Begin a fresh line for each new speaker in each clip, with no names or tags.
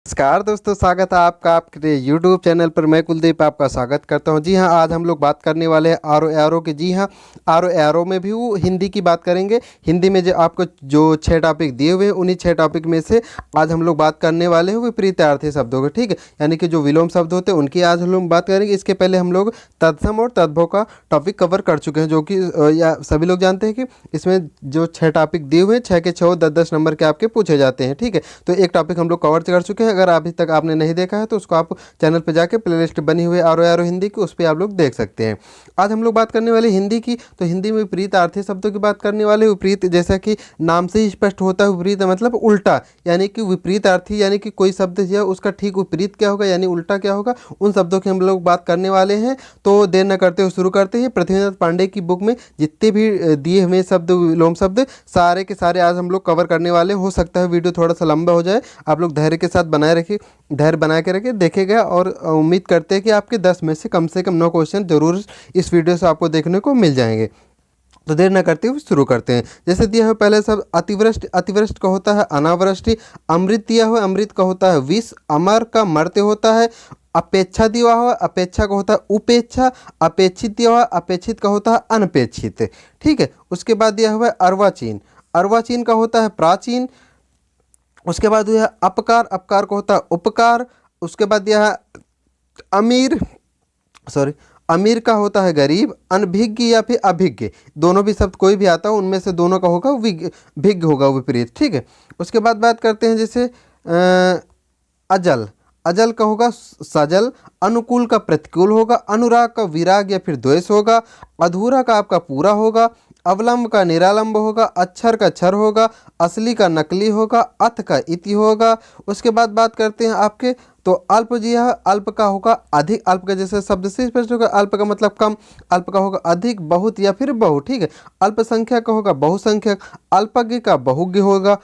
नमस्कार दोस्तों, स्वागत है आपका आपके यूट्यूब चैनल पर। मैं कुलदीप आपका स्वागत करता हूं। जी हां, आज हम लोग बात करने वाले हैं आरो एरो की। जी हां, आरो एरो में भी वो हिंदी की बात करेंगे। हिंदी में जो आपको जो 6 टॉपिक दिए हुए हैं, उन्हीं 6 टॉपिक में से आज हम लोग बात करने वाले हैं विपरीतार्थी शब्दों के। ठीक है, यानी कि जो विलोम शब्द होते हैं उनकी आज हम लोग बात करेंगे। इसके पहले हम लोग तत्सम और तद्भव का टॉपिक कवर कर चुके हैं, जो कि या सभी लोग जानते हैं कि इसमें जो 6 टॉपिक दिए हुए हैं, 6 के 6 10-10 नंबर के आपके पूछे जाते हैं। ठीक है, तो एक टॉपिक हम लोग कवर कर चुके हैं। अगर अभी तक आपने नहीं देखा है तो उसको आप चैनल पे जाके प्लेलिस्ट बनी हुई है आरो एरो हिंदी की, उस पर आप लोग देख सकते हैं। आज हम लोग बात करने वाले हिंदी की, तो हिंदी में विपरीत आर्थी शब्दों की बात करने वाले। विपरीत जैसा कि नाम से ही स्पष्ट होता है, विपरीत मतलब उल्टा, यानी कि विपरीत अर्थी, यानी कि कोई शब्द जो है उसका ठीक विपरीत क्या होगा, यानी उल्टा क्या होगा, उन शब्दों की हम लोग बात करने वाले हैं। तो देर न करते हुए शुरू करते हैं। पृथ्वीनाथ पांडे की बुक में जितने भी दिए हुए शब्द, विलोम शब्द, सारे के सारे आज हम लोग कवर करने वाले। हो सकता है वीडियो थोड़ा सा लंबा हो जाए, आप लोग धैर्य के साथ बनाए रखिए, धैर्य बना के रखिए, देखेगा। और उम्मीद करते हैं कि आपके 10 में से कम 9 क्वेश्चन जरूर इस वीडियो से आपको देखने को मिल जाएंगे। तो देर न करते हुए शुरू करते हैं। जैसे दिया हुआ पहले सब अतिवृष्टि, अतिवृष्टि का होता है अनावृष्टि। अमृत दिया हुआ, अमृत का होता है विष। अमर का मरते होता है। अपेक्षा दिया हुआ, अपेक्षा का होता है उपेक्षा। अपेक्षित दिया हुआ, अपेक्षित का होता है अनपेक्षित। ठीक है, उसके बाद दिया हुआ है अर्वाचीन। अर्वाचीन का होता है प्राचीन। उसके बाद दिया है अपकार, अपकार का होता है उपकार। उसके बाद दिया है अमीर, सॉरी, अमीर का होता है गरीब। अनभिज्ञ या फिर अभिज्ञ, दोनों भी शब्द कोई भी आता हो उनमें से दोनों का होगा भिज्ञ होगा, विपरीत। ठीक है, उसके बाद बात करते हैं जैसे अजल। अजल का होगा सजल। अनुकूल का प्रतिकूल होगा। अनुराग का विराग या फिर द्वेष होगा। अधूरा का आपका पूरा होगा। अवलंब का निरालंब होगा। अक्षर का क्षर होगा। असली का नकली होगा। अथ का इति होगा। उसके बाद बात करते हैं आपके, तो अल्प जी है, अल्प का होगा अधिक। अल्प का जैसे शब्द से स्पष्ट होगा, अल्प का मतलब कम। अल्प का होगा अधिक, बहुत या फिर बहु। ठीक है, अल्पसंख्यक का होगा बहुसंख्यक। अल्पज्ञ का बहुज्ञ होगा।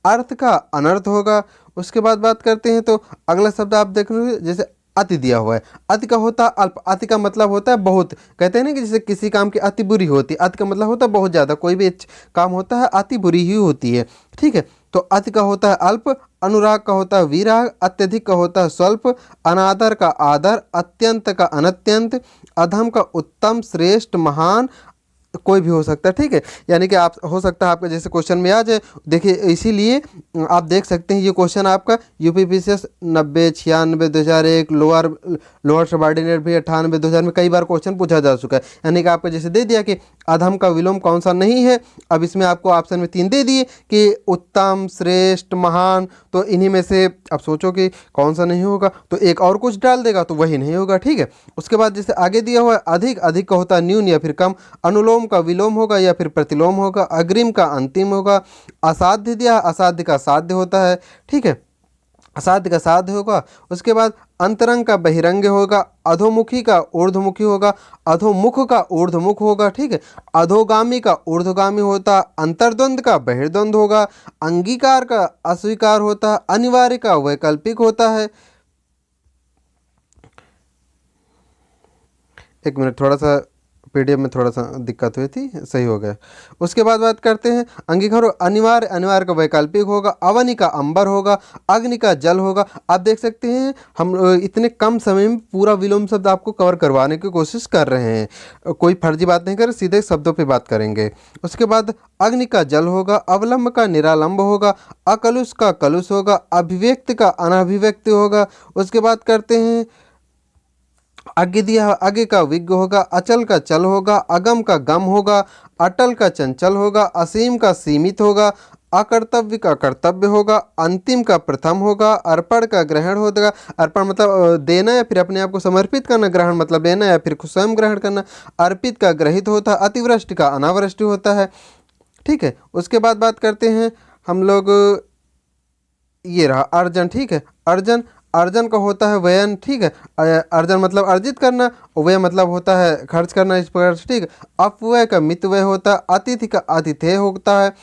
अर्थ का अनर्थ होगा। उसके बाद बात करते हैं, तो अगला शब्द आप देख लीजिए, जैसे अति दिया हुआ है। अति का होता है अल्प। अति का मतलब होता है बहुत। कहते हैं ना कि जैसे किसी काम की अति बुरी होती है, अति का मतलब होता है बहुत ज़्यादा। कोई भी काम होता है अति बुरी ही होती है। ठीक है, तो अति का होता है अल्प। अनुराग का होता है विराग। अत्यधिक का होता है स्वल्प। अनादर का आदर। अत्यंत का अनत्यंत। अधम का उत्तम, श्रेष्ठ, महान, कोई भी हो सकता है। ठीक है, यानी कि आप हो सकता है आपका जैसे क्वेश्चन में आ जाए। देखिए, इसीलिए आप देख सकते हैं ये क्वेश्चन आपका यूपीपीसीएस 90, 96, 2001, लोअर लोअर सबऑर्डिनेट भी 98, 2000 में कई बार क्वेश्चन पूछा जा चुका है। यानी कि आपको जैसे दे दिया कि अधम का विलोम कौन सा नहीं है। अब इसमें आपको ऑप्शन में 3 दे दिए कि उत्तम, श्रेष्ठ, महान। तो इन्हीं में से अब सोचो कि कौन सा नहीं होगा, तो एक और कुछ डाल देगा तो वही नहीं होगा। ठीक है, उसके बाद जैसे आगे दिया हुआ है अधिक। अधिक का होता है न्यून या फिर कम। अनुलोम का विलोम होगा या फिर प्रतिलोम होगा। अग्रिम का अंतिम होगा। असाध्य दिया, असाध्य का साध्य होता है। ठीक है, असाध्य का साध्य होगा। उसके बाद अंतरंग का बहिरंग होगा। अधोमुखी का ऊर्ध्वमुखी होगा। अधोमुख का ऊर्ध्वमुख होगा। ठीक है, अधोगामी का ऊर्ध्वगामी होता। अंतर्द्वंद का बहिर्द्वंद होगा। अंगीकार का अस्वीकार होता। अनिवार्य का वैकल्पिक होता है। एक मिनट, थोड़ा सा पीडीएफ में थोड़ा सा दिक्कत हुई थी, सही हो गया। उसके बाद बात करते हैं अंगीकार अनिवार्य। अनिवार्य का वैकल्पिक होगा। अवनि का अंबर होगा। अग्नि का जल होगा। आप देख सकते हैं हम इतने कम समय में पूरा विलोम शब्द आपको कवर करवाने की कोशिश कर रहे हैं। कोई फर्जी बात नहीं कर, सीधे शब्दों पे बात करेंगे। उसके बाद अग्नि का जल होगा। अवलंब का निरालंब होगा। अकलुष का कलुष होगा। अभिव्यक्त का अनभिव्यक्त होगा। उसके बाद करते हैं आगे दिया आगे का विज्ञ होगा। अचल का चल होगा। अगम का गम होगा। अटल का चंचल होगा। असीम का सीमित होगा। अकर्तव्य का कर्तव्य होगा। अंतिम का प्रथम होगा। अर्पण का ग्रहण होगा। अर्पण मतलब देना या फिर अपने आप को समर्पित करना। ग्रहण मतलब लेना या फिर स्वयं ग्रहण करना। अर्पित का ग्रहित होता है। अतिवृष्टि का अनावृष्टि होता है। ठीक है, उसके बाद बात करते हैं हम लोग, ये रहा अर्जन। ठीक है, अर्जन, अर्जन का होता है व्ययन। ठीक है, अर्जन मतलब अर्जित करना, व्यय मतलब होता है खर्च करना, इस प्रकार से। ठीक है, अपव्यय का मितव्यय होता है। अतिथि का आतिथेय होता है।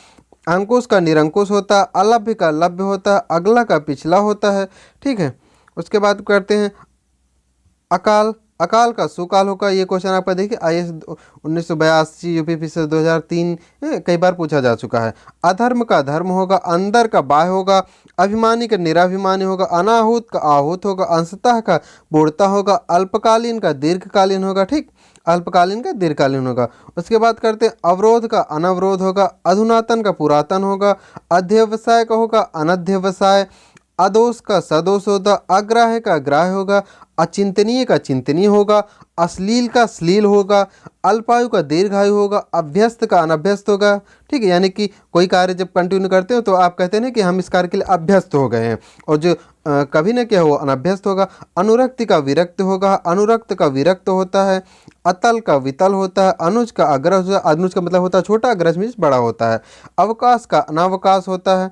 अंकुश का निरंकुश होता है। अलभ्य का लभ्य होता है। अगला का पिछला होता है। ठीक है, उसके बाद करते हैं अकाल। अकाल का सुकाल होगा। ये क्वेश्चन आपका देखिए IAS 1982 UPPSC 2003 कई बार पूछा जा चुका है। अधर्म का धर्म होगा, अंदर का बाह्य होगा, अभिमानी का निराभिमानी होगा, अनाहूत का आहूत होगा, अंशतः का पूर्णतः होगा, अल्पकालीन का दीर्घकालीन होगा, ठीक, अल्पकालीन का दीर्घकालीन होगा। उसके बाद करते हैं अवरोध का अनवरोध होगा, अधुनातन का पुरातन होगा, अध्यवसाय का होगा अनध्यवसाय, अदोष का सदोष होगा, अग्राह्य का ग्राह्य होगा, अचिंतनीय का चिंतनीय होगा, अश्लील का श्लील होगा, अल्पायु का दीर्घायु होगा, अभ्यस्त का अनभ्यस्त होगा, ठीक है। यानी कि कोई कार्य जब कंटिन्यू करते हो तो आप कहते हैं ना कि हम इस कार्य के लिए अभ्यस्त हो गए हैं, और जो कभी ना क्या हो अनभ्यस्त होगा। अनुरक्ति का विरक्त होगा, अनुरक्त का विरक्त होता है, अतल का वितल होता है, अनुज का अग्रज होता है, अनुज का मतलब होता है छोटा, अग्रज मीन्स बड़ा होता है, अवकाश का अनावकाश होता है।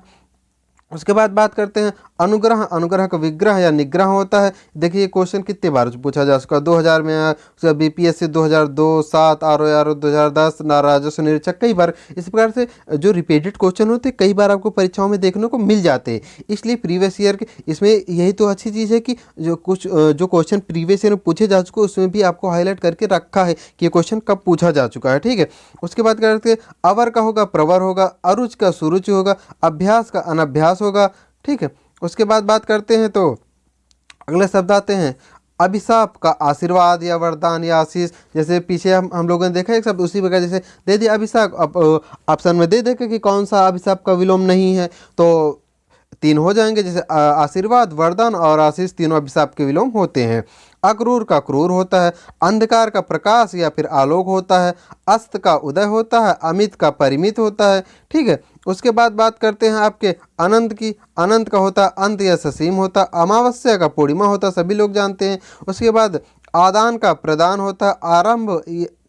उसके बाद बात करते हैं अनुग्रह, अनुग्रह का विग्रह या निग्रह होता है। देखिए क्वेश्चन कितने बार पूछा जा चुका, 2000 में आया, उसका BPSC 2002, 7 RO 2010 ना राजस्व निरीक्षक, कई बार इस प्रकार से जो रिपीटेड क्वेश्चन होते हैं कई बार आपको परीक्षाओं में देखने को मिल जाते हैं। इसलिए प्रीवियस ईयर के इसमें यही तो अच्छी चीज़ है कि जो क्वेश्चन प्रीवियस ईयर में पूछे जा चुके उसमें भी आपको हाईलाइट करके रखा है कि ये क्वेश्चन कब पूछा जा चुका है, ठीक है। उसके बाद करते हैं अवर का होगा प्रवर होगा, अरुच का सुरुचि होगा, अभ्यास का अनभ्यास होगा, ठीक है। उसके बाद बात करते हैं तो अगले शब्द आते हैं अभिशाप का आशीर्वाद या वरदान या आशीष। जैसे पीछे हम लोगों ने देखा एक शब्द उसी प्रकार जैसे दे दिया अभिशाप, ऑप्शन में दे देखे कि कौन सा अभिशाप का विलोम नहीं है, तो 3 हो जाएंगे, जैसे आशीर्वाद, वरदान और आशीष तीनों अभिशाप के विलोम होते हैं। अक्रूर का क्रूर होता है, अंधकार का प्रकाश या फिर आलोक होता है, अस्त का उदय होता है, अमित का परिमित होता है, ठीक है। उसके बाद बात करते हैं आपके अनंत की, अनंत का होता है अंत या ससीम होता है, अमावस्या का पूर्णिमा होता है, सभी लोग जानते हैं। उसके बाद आदान का प्रदान होता है, आरंभ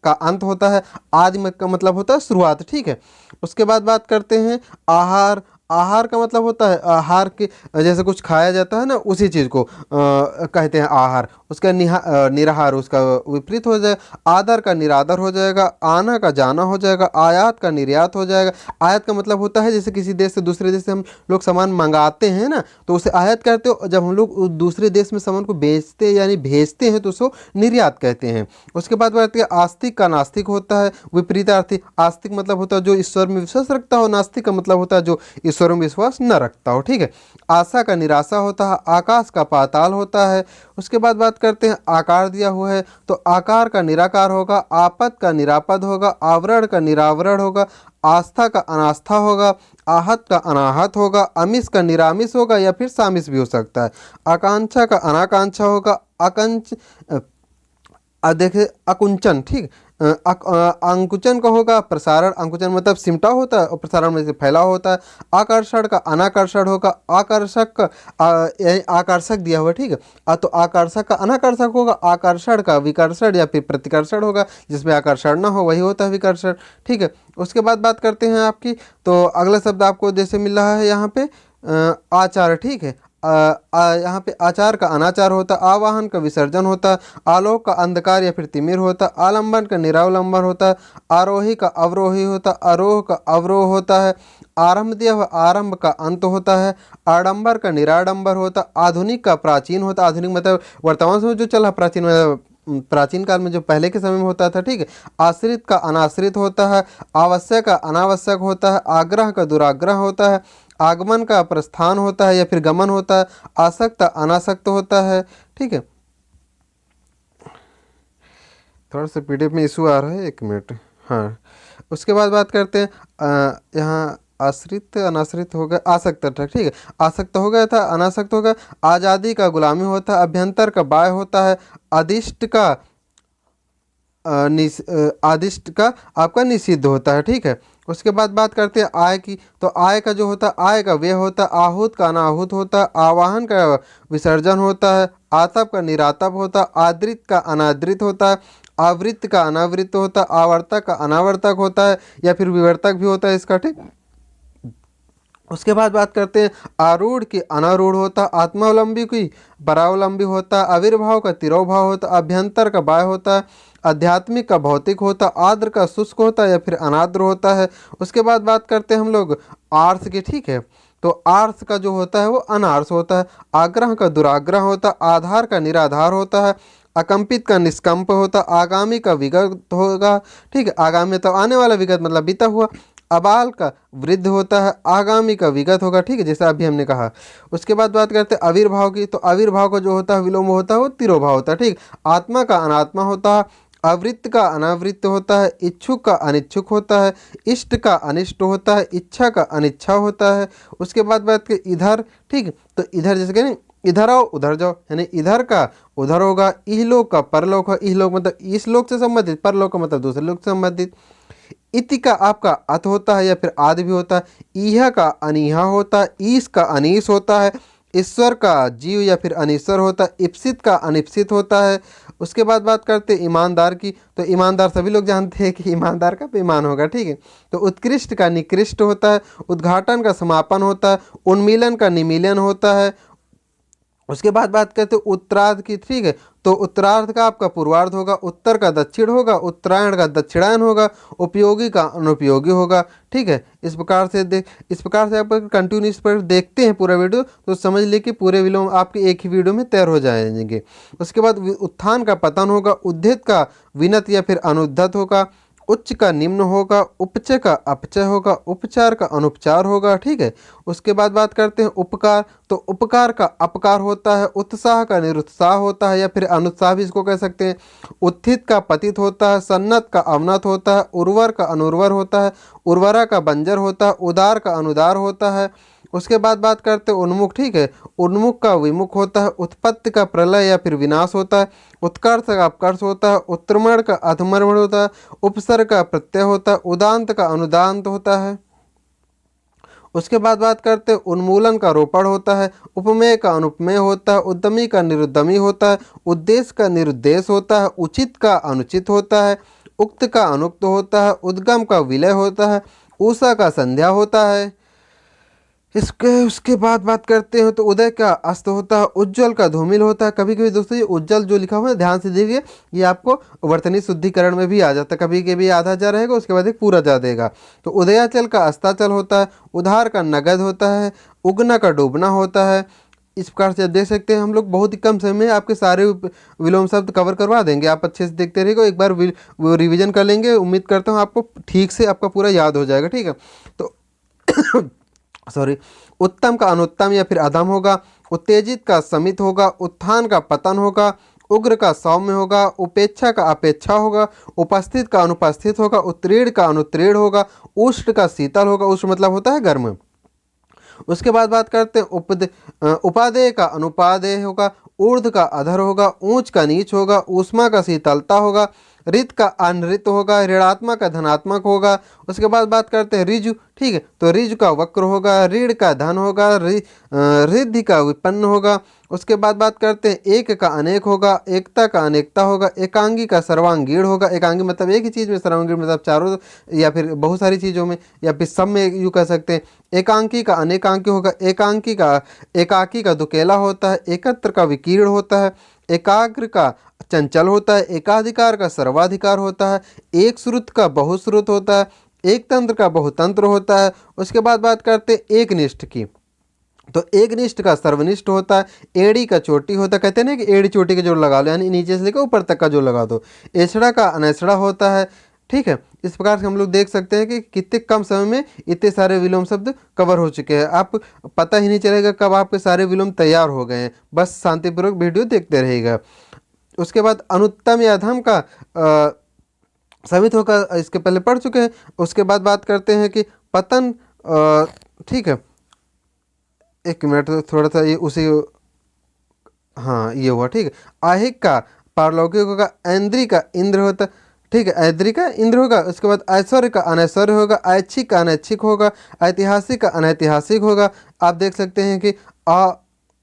का अंत होता है, आदि का मतलब होता है शुरुआत, ठीक है। उसके बाद बात करते हैं आहार, आहार का मतलब होता है आहार के जैसे कुछ खाया जाता है ना उसी चीज़ को कहते हैं आहार। उसका निराहार उसका विपरीत हो जाएगा, आदर का निरादर हो जाएगा, आना का जाना हो जाएगा, आयात का निर्यात हो जाएगा। आयात का मतलब होता है जैसे किसी देश से दूसरे देश से हम लोग सामान मंगाते हैं ना तो उसे आयात कहते हो, जब हम लोग दूसरे देश में सामान को बेचते यानी भेजते हैं तो उसको निर्यात कहते हैं। उसके बाद बात करें आस्तिक का नास्तिक होता है, विपरीतार्थी। आस्तिक मतलब होता है जो ईश्वर में विश्वास रखता हो, नास्तिक का मतलब होता है जो ईश्वर में विश्वास न रखता हो, ठीक है। आशा का निराशा होता है, आकाश का पाताल होता है। उसके बाद बात करते हैं आकार दिया हुआ है तो आकार का निराकार होगा, आपद का निरापद होगा, आवरण का निरावरण होगा, आस्था का अनास्था होगा, आहत का अनाहत होगा, अमिष का निरामिष होगा या फिर सामिष भी हो सकता है, आकांक्षा का अनाकांक्षा होगा, आकंच देखिए अकुंचन, ठीक, अंकुचन का होगा प्रसारण, अंकुचन मतलब सिमटा होता है और प्रसारण में से फैला होता है, आकर्षण का अनाकर्षण होगा, आकर्षक का आकर्षक दिया हुआ, ठीक है। तो आकर्षक का अनाकर्षक होगा, आकर्षण का विकर्षण या फिर प्रतिकर्षण होगा, जिसमें आकर्षण ना हो वही होता है विकर्षण, ठीक है। उसके बाद बात करते हैं आपकी, तो अगला शब्द आपको जैसे मिल रहा है यहाँ पे आचार, ठीक है। यहाँ पे आचार का अनाचार होता है, आवाहन का विसर्जन होता है, आलोक का अंधकार या फिर तिमिर होता है, आलंबन का निरावलंबन होता है, आरोही का अवरोही होता है, आरोह का अवरोह होता है, आरंभ दिया हुआ आरंभ का अंत होता है, आडंबर का निराडंबर होता है, आधुनिक का प्राचीन होता है। आधुनिक मतलब वर्तमान समय जो चला, प्राचीन मतलब प्राचीन काल में जो पहले के समय में होता था, ठीक है। आश्रित का अनाश्रित होता है, आवश्यक का अनावश्यक होता है, आग्रह का दुराग्रह होता है, आगमन का प्रस्थान होता है या फिर गमन होता है, आसक्त अनासक्त होता है, ठीक है। थोड़ा सा PDF में इशू आ रहा है, 1 मिनट, हाँ। उसके बाद बात करते हैं यहाँ आश्रित अनाश्रित हो गया, आसक्त था, ठीक है। आसक्त हो गया था, अनासक्त हो गया, आज़ादी का गुलामी होता है, अभ्यंतर का बाय होता है, अदिष्ट का आदिष्ट का आपका निषिद्ध होता है, ठीक है। उसके बाद बात करते हैं आय की, तो आय का जो होता है आय का व्यय होता है, आहूत का अनाहूत होता है, आवाहन का विसर्जन होता है, आतप का निरातप होता है, आदृत का अनादृत होता है, आवृत्त का अनावृत्त होता है, आवर्तक का अनावर्तक होता है या फिर विवर्तक भी होता है इसका, ठीक। उसके बाद बात करते हैं आरूढ़ की अनारूढ़ होता, आत्मावलंबी की परावलंबी होता, आविर्भाव का तिरोभाव होता, अभ्यंतर का बाय होता है, आध्यात्मिक का भौतिक होता, आर्द्र का शुष्क होता या फिर अनाद्र होता है। उसके बाद बात करते हैं हम लोग आर्स की, ठीक है। तो आर्स का जो होता है वो अनार्स होता है, आग्रह का दुराग्रह होता, आधार का निराधार होता है, अकंपित का निष्कंप होता, आगामी का विगत होगा, ठीक है, आगामी तो आने वाला, विगत मतलब बीता हुआ। अबाल का वृद्ध होता है, आगामी का विगत होगा, ठीक है, जैसा अभी हमने कहा। उसके बाद बात करते हैं आविर्भाव की, तो आविर्भाव का जो होता है विलोम होता है वो तिरोभाव होता है, ठीक। आत्मा का अनात्मा होता है, अवृत्त का अनावृत्त होता है, इच्छुक का अनिच्छुक होता है, इष्ट का अनिष्ट होता है, इच्छा का अनिच्छा होता है। उसके बाद बात के इधर, ठीक, तो इधर जैसे कि नहीं, इधर आओ उधर जाओ, यानी इधर का उधर होगा, इहलोक का परलोक है, इहलोक मतलब इस लोक से संबंधित, परलोक का मतलब दूसरे लोक से संबंधित। इति का आपका अत होता है या फिर आदि भी होता है, इह का अनिहा होता है, ईश का अनीस होता है, ईश्वर का जीव या फिर अनीश्वर होता है, इप्सित का अनिप्सित होता है। उसके बाद बात करते हैं ईमानदार की, तो ईमानदार सभी लोग जानते हैं कि ईमानदार का बेईमान होगा, ठीक है। तो उत्कृष्ट का निकृष्ट होता है, उद्घाटन का समापन होता है, उन्मीलन का निमीलन होता है। उसके बाद बात करते हैं उत्तरार्ध की, ठीक है, तो उत्तरार्ध का आपका पूर्वार्ध होगा, उत्तर का दक्षिण होगा, उत्तरायण का दक्षिणायन होगा, उपयोगी का अनुपयोगी होगा, ठीक है। इस प्रकार से आप कंटिन्यूस पर देखते हैं पूरा वीडियो तो समझ लिए कि पूरे विलोम आपके एक ही वीडियो में तैयार हो जाएंगे। उसके बाद उत्थान का पतन होगा, उद्धत का विनत या फिर अनुद्धत होगा, उच्च का निम्न होगा, उपचय का अपचय होगा, उपचार का अनुपचार होगा, ठीक है। उसके बाद बात करते हैं उपकार, तो उपकार का अपकार होता है, उत्साह का निरुत्साह होता है या फिर अनुत्साह भी इसको कह सकते हैं। उत्थित का पतित होता है, सन्नत का अवनत होता है, उर्वर का अनुर्वर होता है, उर्वरा का बंजर होता है, उदार का अनुदार होता है। उसके बाद बात करते हैं उन्मुख, ठीक है, उन्मुख का विमुख होता है, उत्पत्ति का प्रलय या फिर विनाश होता है, उत्कर्ष का अपकर्ष होता है, उत्क्रमण का अधमर्मण होता है, उपसर्ग का प्रत्यय होता है, उदांत का अनुदांत होता है। उसके बाद बात करते हैं उन्मूलन का रोपण होता है, उपमेय का अनुपमेय होता है, उद्यमी का निरुद्यमी होता है, उद्देश्य का निरुद्देश होता है, उचित का अनुचित होता है, उक्त का अनुक्त होता है, उद्गम का विलय होता है, ऊषा का संध्या होता है। इसके उसके बाद बात करते हैं तो उदय का अस्त होता है, उज्जवल का धूमिल होता है। कभी कभी दोस्तों ये उज्जवल जो लिखा हुआ है ध्यान से देखिए, ये आपको वर्तनी शुद्धिकरण में भी आ जाता है, कभी कभी आधा जा रहेगा उसके बाद एक पूरा जा देगा। तो उदयाचल का अस्ताचल होता है, उधार का नगद होता है, उगना का डूबना होता है। इस प्रकार से देख सकते हैं हम लोग बहुत ही कम समय में आपके सारे विलोम शब्द कवर करवा देंगे। आप अच्छे से देखते रहिएगा, एक बार वो रिविजन कर लेंगे, उम्मीद करता हूँ आपको ठीक से आपका पूरा याद हो जाएगा, ठीक है। तो सॉरी, उत्तम का अनुत्तम या फिर अधम होगा, उत्तेजित का समित होगा, उत्थान का पतन होगा, उग्र का सौम्य होगा, उपेक्षा का अपेक्षा होगा, उपस्थित का अनुपस्थित होगा, उत्तीर्ण का अनुत्तीर्ण होगा, उष्ण का शीतल होगा, उष्ण मतलब होता है गर्म। उसके बाद बात करते हैं उपादेय का अनुपादेय होगा, ऊर्ध्व का अधर होगा, ऊंच का नीच होगा, ऊष्मा का शीतलता होगा, रित का अनृत होगा, ऋणात्मक का धनात्मक होगा। उसके बाद बात करते हैं ऋजु, ठीक है, तो ऋजु का वक्र होगा, ऋण का धन होगा, रिद्धि का विपन्न होगा। उसके बाद बात करते हैं एक का अनेक होगा, एकता का अनेकता होगा, एकांगी का सर्वांगीण होगा। एकांगी मतलब एक ही चीज़ में, सर्वांगीण मतलब चारों या फिर बहुत सारी चीज़ों में या फिर सब में यूँ कह सकते हैं। एकांकी का अनेकांकी होगा, एकांकी का एकाकी का दुकेला होता है, एकत्र का विकीर्ण होता है, एकाग्र का चंचल होता है, एकाधिकार का सर्वाधिकार होता है, एक श्रुत का बहुश्रुत होता है, एक तंत्र का बहुतंत्र होता है। उसके बाद बात करते हैं एक निष्ठ की, तो एक निष्ठ का सर्वनिष्ठ होता है, एड़ी का चोटी होता है, कहते हैं ना कि एड़ी चोटी का जोड़ लगा लो, यानी नीचे से लेकर ऊपर तक का जोड़ लगा दो। एछड़ा का अनैछड़ा होता है, ठीक है। इस प्रकार से हम लोग देख सकते हैं कि कितने कम समय में इतने सारे विलोम शब्द कवर हो चुके हैं। आप पता ही नहीं चलेगा कब आपके सारे विलोम तैयार हो गए हैं, बस शांतिपूर्वक वीडियो देखते रहेगा। उसके बाद अनुत्तम या अधम का समित होकर इसके पहले पढ़ चुके हैं। उसके बाद बात करते हैं कि पतन, ठीक है, एक मिनट, थोड़ा सा ये उसी, हाँ ये हुआ, ठीक है। आहिक का पारलौकिक होगा, ऐन्द्री का इंद्र होता, ठीक है, ऐद्री का इंद्र होगा। उसके बाद ऐश्वर्य का अनैश्वर्य होगा, ऐच्छिक का अनैच्छिक होगा, ऐतिहासिक का अनैतिहासिक होगा। आप देख सकते हैं कि आ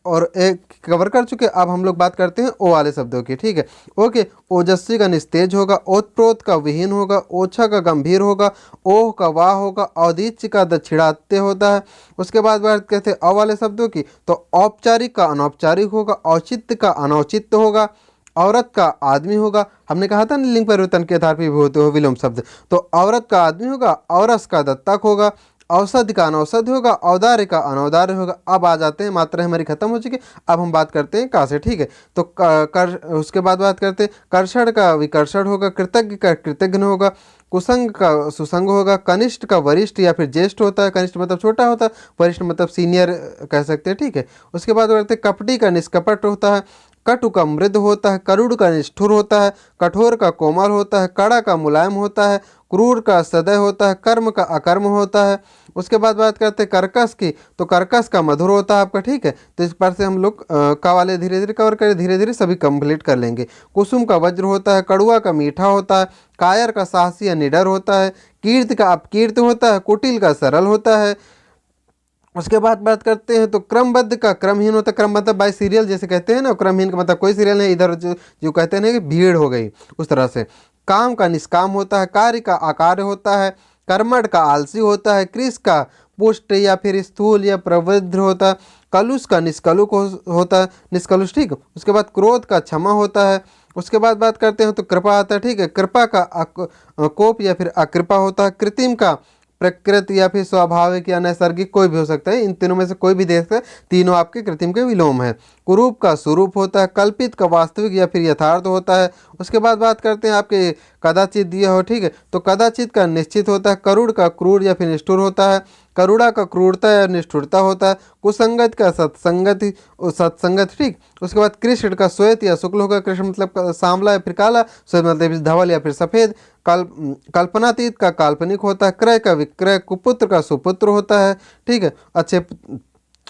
और एक कवर कर चुके। अब हम लोग बात करते हैं ओ वाले शब्दों की, ठीक है। ओके, ओजस्वी का निस्तेज होगा, ओतप्रोत का विहीन होगा, ओछा का गंभीर होगा, ओह का वाह होगा, औदिच्य का दक्षिणात्य होता है। उसके बाद बात करते हैं अ वाले शब्दों की, तो औपचारिक का अनौपचारिक होगा, औचित्य का अनौचित्य होगा, औरत का आदमी होगा। हमने कहा था ना लिंग परिवर्तन के आधार पर भी होते हो विलोम शब्द, तो औरत का आदमी होगा, औरस का दत्तक होगा, औषधि का अनौषधि होगा, औदार्य का अनौदार्य होगा। अब आ जाते हैं, मात्रा हमारी खत्म हो चुकी, अब हम बात करते हैं का से, ठीक है। तो कर उसके बाद बात करते हैं कर्षण का विकर्षण होगा, कृतज्ञ का कृतज्ञ होगा, कुसंग का सुसंग होगा, कनिष्ठ का वरिष्ठ या फिर ज्येष्ठ होता है, कनिष्ठ मतलब छोटा होता है, वरिष्ठ मतलब सीनियर कह सकते हैं, ठीक है। उसके बाद करते हैं कपटी का निष्कपट होता है, कटु का मृद होता है, करुड़ का निष्ठुर होता है, कठोर का कोमल होता है, कड़ा का मुलायम होता है, क्रूर का सदय होता है, कर्म का अकर्म होता है। उसके बाद बात करते हैं कर्कश की, तो कर्कश का मधुर होता है आपका, ठीक है। तो इस पर से हम लोग का वाले धीरे धीरे कवर करें, धीरे धीरे सभी कंप्लीट कर लेंगे। कुसुम का वज्र होता है, कड़ुआ का मीठा होता है, कायर का साहसी या निडर होता है, कीर्ति का अपकीर्ति होता है, कुटिल का सरल होता है। उसके बाद बात करते हैं तो क्रमबद्ध का क्रमहीन होता है, क्रम मतलब बाय सीरियल जैसे कहते हैं ना, क्रमहीन का मतलब कोई सीरियल नहीं, इधर जो कहते हैं ना कि भीड़ हो गई उस तरह से। काम का निष्काम होता है, कार्य का अकार्य होता है, कर्मठ का आलसी होता है, कृष का पुष्ट या फिर स्थूल या प्रवृद्ध होता है, कलुष का निष्कलुष होता है, निष्कलुष, ठीक। उसके बाद क्रोध का क्षमा होता है। उसके बाद बात करते हैं तो कृपा आता है, ठीक है। कृपा का कोप या फिर अकृपा होता है, कृत्रिम का प्रकृति या फिर स्वाभाविक या नैसर्गिक कोई भी हो सकता है, इन तीनों में से कोई भी देख सकते हैं, तीनों आपके कृत्रिम के विलोम है। कुरूप का स्वरूप होता है, कल्पित का वास्तविक या फिर यथार्थ होता है। उसके बाद बात करते हैं आपके कदाचित दिया हो, ठीक है। तो कदाचित का निश्चित होता है, करुड़ का क्रूर या फिर निष्ठुर होता है, करुणा का क्रूरता या निष्ठुरता होता है, कुसंगत का सत्संगत सत्संगत, ठीक। उसके बाद कृष्ण का श्वेत या शुक्ल होगा, कृष्ण मतलब सांवला या फिर काला, श्वेत मतलब धवल या फिर सफेद। कल्पनातीत का काल्पनिक होता है, क्रय का विक्रय, कुपुत्र का सुपुत्र होता है, ठीक है।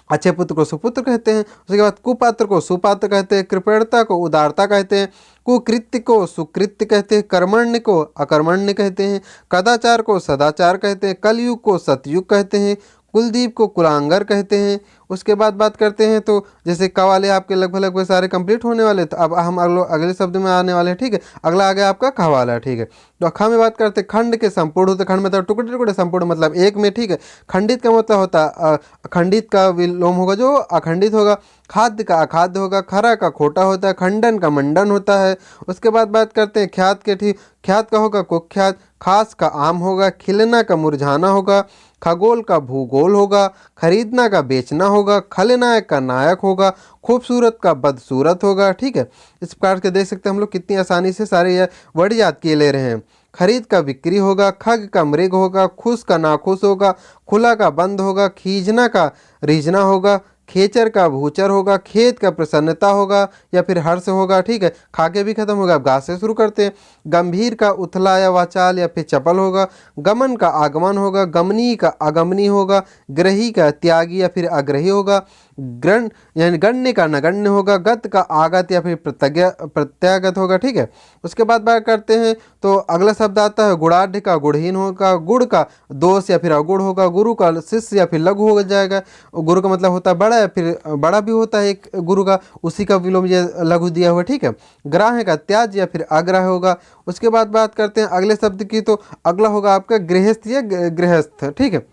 अच्छे पुत्र को सुपुत्र कहते हैं। उसके बाद कुपात्र को सुपात्र कहते हैं, कृपणता को उदारता कहते हैं, कुकृत्य को सुकृत्य कहते हैं, कर्मण्य को अकर्मण्य कहते हैं, कदाचार को सदाचार कहते हैं, कलयुग को सतयुग कहते हैं, कुलदीप को कुलांगर कहते हैं। उसके बाद बात करते हैं तो जैसे क वाले आपके लगभग सारे कंप्लीट होने वाले, तो अब हम अगले शब्द में आने वाले हैं, ठीक है। अगला आ गया आपका ख वाला है, ठीक है। तो ख में बात करते हैं खंड के संपूर्ण होते, खंड मतलब टुकड़े टुकड़े, संपूर्ण मतलब एक में, ठीक है। खंडित का मतलब होता है अखंडित का विलोम होगा जो अखंडित होगा, खाद्य का अखाद्य होगा, खरा का खोटा होता है, खंडन का मंडन होता है। उसके बाद बात करते हैं ख्यात के, ठीक। ख्यात का होगा कुख्यात, खास का आम होगा, खिलना का मुरझाना होगा, खगोल का भूगोल होगा, खरीदना का बेचना होगा, खलनायक का नायक होगा, खूबसूरत का बदसूरत होगा, ठीक है। इस प्रकार के देख सकते हैं हम लोग कितनी आसानी से सारे ये वर्ड याद किए ले रहे हैं। खरीद का बिक्री होगा, खग का मृग होगा, खुश का नाखुश होगा, खुला का बंद होगा, खींचना का रीझना होगा, खेचर का भूचर होगा, खेत का प्रसन्नता होगा या फिर हर्ष होगा, ठीक है। खाके भी खत्म होगा, अब गा से शुरू करते हैं। गंभीर का उथला या वाचाल या फिर चपल होगा, गमन का आगमन होगा, गमनी का अगमनी होगा, ग्रही का त्यागी या फिर अग्रही होगा, ग्रण यानी गण्य का नगण्य होगा, गत का आगत या फिर प्रत्यागत होगा, ठीक है। उसके बाद बात करते हैं तो अगला शब्द आता है गुणाढ़ का गुणहीन होगा, गुड़ का दोष या फिर अगुण होगा, गुरु का शिष्य या फिर लघु हो जाएगा। गुरु का मतलब होता है बड़ा या फिर बड़ा भी होता है एक गुरु का, उसी का विलोम ये लघु दिया हुआ, ठीक है। ग्राह्य का त्याज या फिर अग्राह्य होगा। उसके बाद बात करते हैं अगले शब्द की, तो अगला होगा आपका गृहस्थ या गृहस्थ, ठीक है।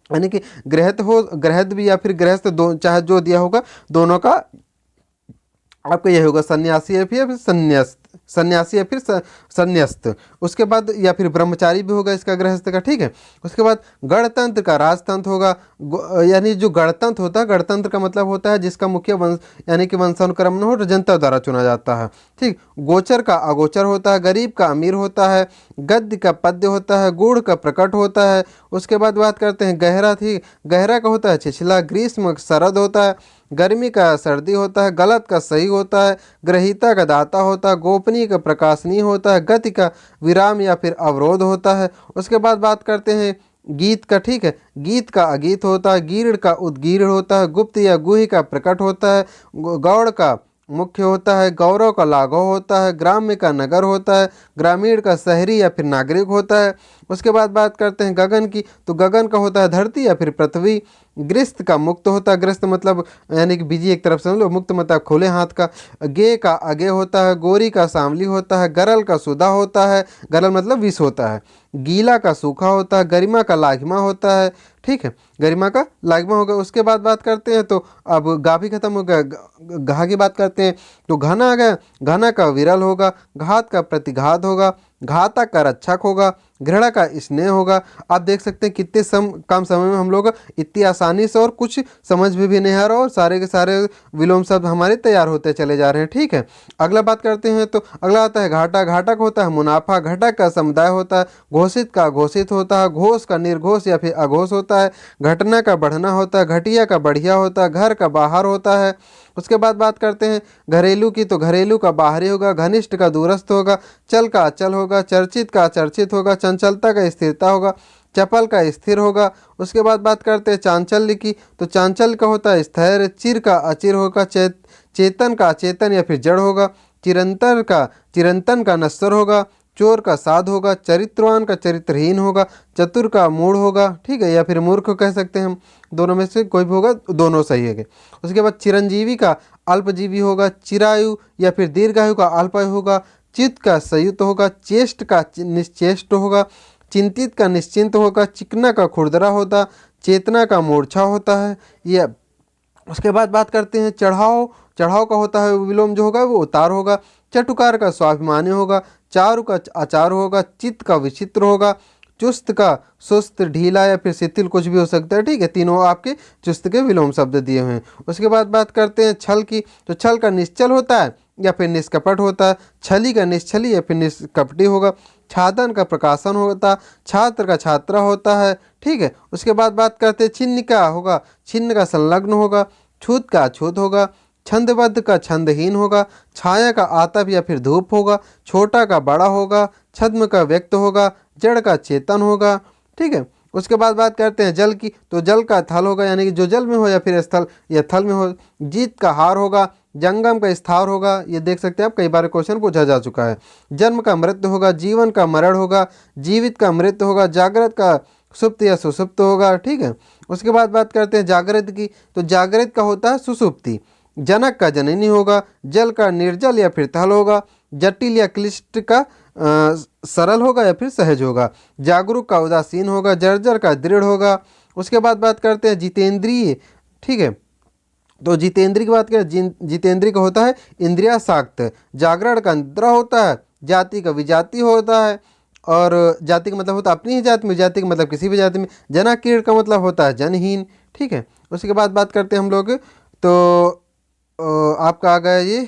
यानी कि गृहस्थ हो, गृहस्थ भी या फिर गृहस्थ, दो चाहे जो दिया होगा दोनों का आपका यही होगा, सन्यासी या फिर संन्यास्त, सन्यासी या फिर संन्यास्त। उसके बाद या फिर ब्रह्मचारी भी होगा इसका गृहस्थ का, ठीक है। उसके बाद गणतंत्र का राजतंत्र होगा, यानी जो गणतंत्र होता है, गणतंत्र का मतलब होता है जिसका मुख्य वंश यानी कि वंशानुक्रम न हो तो जनता द्वारा चुना जाता है, ठीक। गोचर का अगोचर होता है, गरीब का अमीर होता है, गद्य का पद्य होता है, गूढ़ का प्रकट होता है। उसके बाद बात करते हैं गहरा, थी गहरा का होता है छिछला, ग्रीष्म शरद होता है, गर्मी का सर्दी होता है, गलत का सही होता है, ग्रहीता का दाता होता है, गोपनीय का प्रकाशनीय होता है, गति का विराम या फिर अवरोध होता है। उसके बाद बात करते हैं गीत का, ठीक है। गीत का अगीत होता है, गीर्ण का उद्गीर्ण होता है, गुप्त या गुह्य का प्रकट होता है, गौड़ का मुख्य होता है, गौरव का लाघव होता है, ग्राम्य का नगर होता है, ग्रामीण का शहरी या फिर नागरिक होता है। उसके बाद बात करते हैं गगन की, तो गगन का होता है धरती या फिर पृथ्वी। ग्रस्त का मुक्त होता है, ग्रस्त मतलब यानी कि बीजी एक तरफ समझ लो, मुक्त मतलब खुले हाथ का। गे का अगे होता है, गोरी का सांवली होता है, गरल का सुधा होता है, गरल मतलब विष होता है, गीला का सूखा होता है, गरिमा का लाघिमा होता है, ठीक है। गरिमा का लाघिमा होगा। उसके बाद बात करते हैं तो अब गा भी खत्म हो गया, घा की बात करते हैं तो घना आ गया, घना का विरल होगा, घात का प्रतिघात होगा, घातक का रक्षक होगा, घृणा का स्नेह होगा। आप देख सकते हैं कितने कम समय में हम लोग इतनी आसानी से और कुछ समझ भी नहीं आ रहा और सारे के सारे विलोम शब्द हमारे तैयार होते चले जा रहे हैं। ठीक है, अगला बात करते हैं तो अगला आता है घाटा। घाटा का होता है मुनाफा, घटक का समुदाय होता है, घोषित का घोषित होता है, घोष का निर्घोष या फिर अघोष होता है, घटना का बढ़ना होता है, घटिया का बढ़िया होता है, घर का बाहर होता है। उसके बाद बात करते हैं घरेलू की, तो घरेलू का बाहरी होगा, घनिष्ठ का दूरस्थ होगा, चल का अचल होगा, चर्चित का अचर्चित होगा, चंचलता का स्थिरता होगा, चपल का स्थिर होगा। उसके बाद बात करते हैं चांचल्य की, तो चांचल का होता है स्थैर्य, चिर का अचिर होगा, चेतन का अचेतन या फिर जड़ होगा, चिरंतन का नश्वर होगा, चोर का साध होगा, चरित्रवान का चरित्रहीन होगा, चतुर का मूढ़ होगा। ठीक है, या फिर मूर्ख कह सकते हैं हम, दोनों में से कोई भी होगा, दोनों सही है। उसके बाद चिरंजीवी का अल्पजीवी होगा, चिरायु या फिर दीर्घायु का अल्पायु होगा, चित्त का संयुक्त होगा, चेष्ट का निश्चेष्ट होगा, चिंतित का निश्चिंत होगा, चिकना का खुरदरा होता, चेतना का मूर्छा होता है। यह उसके बाद बात करते हैं चढ़ाव। चढ़ाव का होता है विलोम जो होगा वो उतार होगा, चटुकार का स्वाभिमानी होगा, चारु का आचार होगा, चित्त का विचित्र होगा, चुस्त का सुस्त, ढीला या फिर शिथिल कुछ भी हो सकता है। ठीक है, तीनों आपके चुस्त के विलोम शब्द दिए हुए हैं। उसके बाद बात करते हैं छल की, तो छल का निश्चल होता है या फिर निष्कपट होता है, छली का निश्चली या फिर निष्कपटी होगा, छादन का प्रकाशन होता, छात्र का छात्रा होता है। ठीक है, उसके बाद बात करते हैं छिन्न का होगा, छिन्न का संलग्न होगा, छूत का अछूत होगा, छंदबद्ध का छंदहीन होगा, छाया का आतप या फिर धूप होगा, छोटा का बड़ा होगा, छद्म का व्यक्त होगा, जड़ का चेतन होगा। ठीक है, उसके बाद बात करते हैं जल की, तो जल का थल होगा, यानी कि जो जल में हो या फिर स्थल या थल में हो। जीत का हार होगा, जंगम का स्थार होगा, ये देख सकते हैं आप कई बार क्वेश्चन पूछा जा चुका है। जन्म का मृत्यु होगा, जीवन का मरण होगा, जीवित का मृत्यु होगा, जागृत का सुप्त या सुसुप्त होगा। ठीक है, उसके बाद बात करते हैं जागृत की, तो जागृत का होता है सुसुप्ति, जनक का जननी होगा, जल का निर्जल या फिर थल होगा, जटिल या क्लिष्ट का सरल होगा या फिर सहज होगा, जागरूक का उदासीन होगा, जर्जर का दृढ़ होगा। उसके बाद बात करते हैं जितेंद्रिय। ठीक है, तो जितेंद्रिय की बात करें, जितेंद्रिय का होता है इंद्रिया साक्त, जागरण का निद्रा होता है, जाति का विजाति होता है, और जाति का मतलब होता है अपनी ही जाति में, जाति का मतलब किसी भी जाति में, जनाकीर्ण का मतलब होता है जनहीन। ठीक है, उसके बाद बात करते हैं हम लोग, तो आपका आ गया ये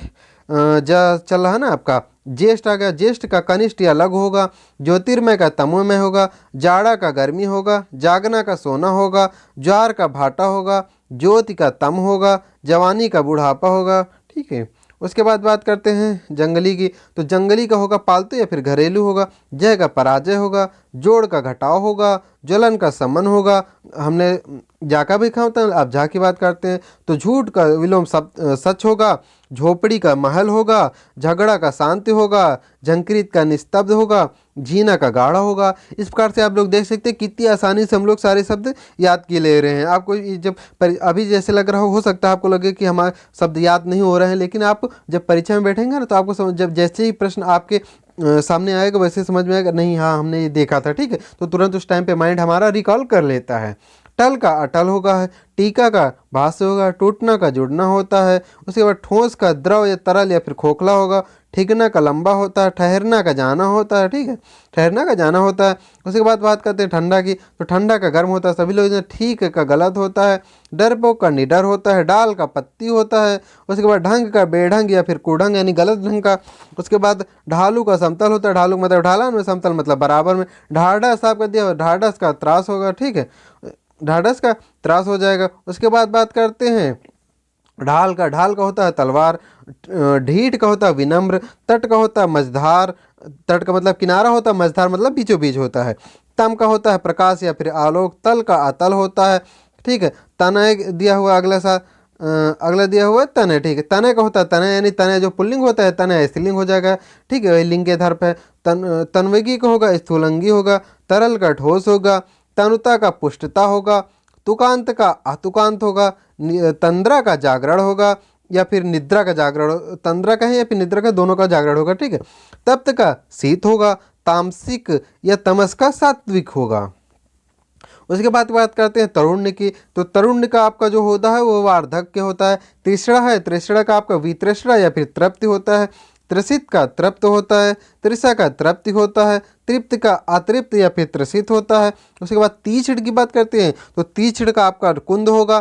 चल रहा है ना आपका ज्येष्ठ आ गया, ज्येष्ठ का कनिष्ठ या लघु होगा, ज्योतिर्मय का तमोमय होगा, जाड़ा का गर्मी होगा, जागना का सोना होगा, ज्वार का भाटा होगा, ज्योति का तम होगा, जवानी का बुढ़ापा होगा। ठीक है, उसके बाद बात करते हैं जंगली की, तो जंगली का होगा पालतू या फिर घरेलू होगा, जय का पराजय होगा, जोड़ का घटाव होगा, ज्वलन का समन होगा, हमने जा का भी कहा होता है, अब जा की बात करते हैं, तो झूठ का विलोम सच होगा, झोपड़ी का महल होगा, झगड़ा का शांति होगा, झंकृत का निस्तब्ध होगा, झीना का गाढ़ा होगा। इस प्रकार से आप लोग देख सकते हैं कितनी आसानी से हम लोग सारे शब्द याद किए ले रहे हैं। आपको जब अभी जैसे लग रहा हो सकता है आपको लगे कि हमारे शब्द याद नहीं हो रहे हैं, लेकिन आप जब परीक्षा में बैठेंगे ना तो आपको समझ, जब जैसे ही प्रश्न आपके सामने आएगा वैसे समझ में आएगा, नहीं हाँ हमने ये देखा था। ठीक है, तो तुरंत उस टाइम पे माइंड हमारा रिकॉल कर लेता है। टल का अटल होगा है, टीका का भाष्य होगा, टूटना का जुड़ना होता है। उसके बाद ठोस का द्रव या तरल या फिर खोखला होगा, ठिकना का लंबा होता है, ठहरना का जाना होता है। ठीक है, ठहरना का जाना होता है। उसके बाद बात करते हैं ठंडा की, तो ठंडा का गर्म होता है, सभी लोग ठीक का गलत होता है, डरपोक का निडर होता है, डाल का पत्ती होता है। उसके बाद ढंग का बेढंग या फिर कुढंग यानी गलत ढंग का। उसके बाद ढालू का समतल होता है, ढालू मतलब ढालान में, समतल मतलब बराबर में। ढाढ़स आपका दिया, ढाढ़स का त्रास होगा। ठीक है, ढाढ़स का त्रास हो जाएगा। उसके बाद बात करते हैं ढाल का होता है तलवार, ढीठ का होता है विनम्र, तट का होता है मझधार, तट का मतलब किनारा होता है, मझधार मतलब बीचों बीच होता है। तम का होता है प्रकाश या फिर आलोक, तल का अतल होता है। ठीक है, तनय दिया हुआ अगला दिया हुआ है तनय। ठीक है, तनय का होता है तनय, यानी तनय जो पुल्लिंग होता है तनय स्त्रीलिंग हो जाएगा। ठीक है, वही लिंग के आधार पर तन्वेगी का होगा स्थूलंगी होगा, तरल का ठोस होगा, तनुता का पुष्टता होगा, तुकांत का अतुकांत होगा, तंद्रा का जागरण होगा या फिर निद्रा का जागरण, तंद्रा का है या फिर निद्रा का, दोनों का जागरण होगा। ठीक है, तप्त का शीत होगा, तामसिक या तमस का सात्विक होगा। उसके बाद बात करते हैं तरुण्य की, तो तरुण्य का आपका जो होता है वो वार्धक्य होता है। तृष्णा है, तृष्णा का आपका वितृष्णा या फिर तृप्ति होता है। त्रसित का तृप्त होता है, तृषा का तृप्ति होता है, तृप्त का अतृप्त या फिर त्रसित होता है। उसके बाद तीक्ष्ण की बात करते हैं तो तीक्ष्ण का आपका कुंद होगा,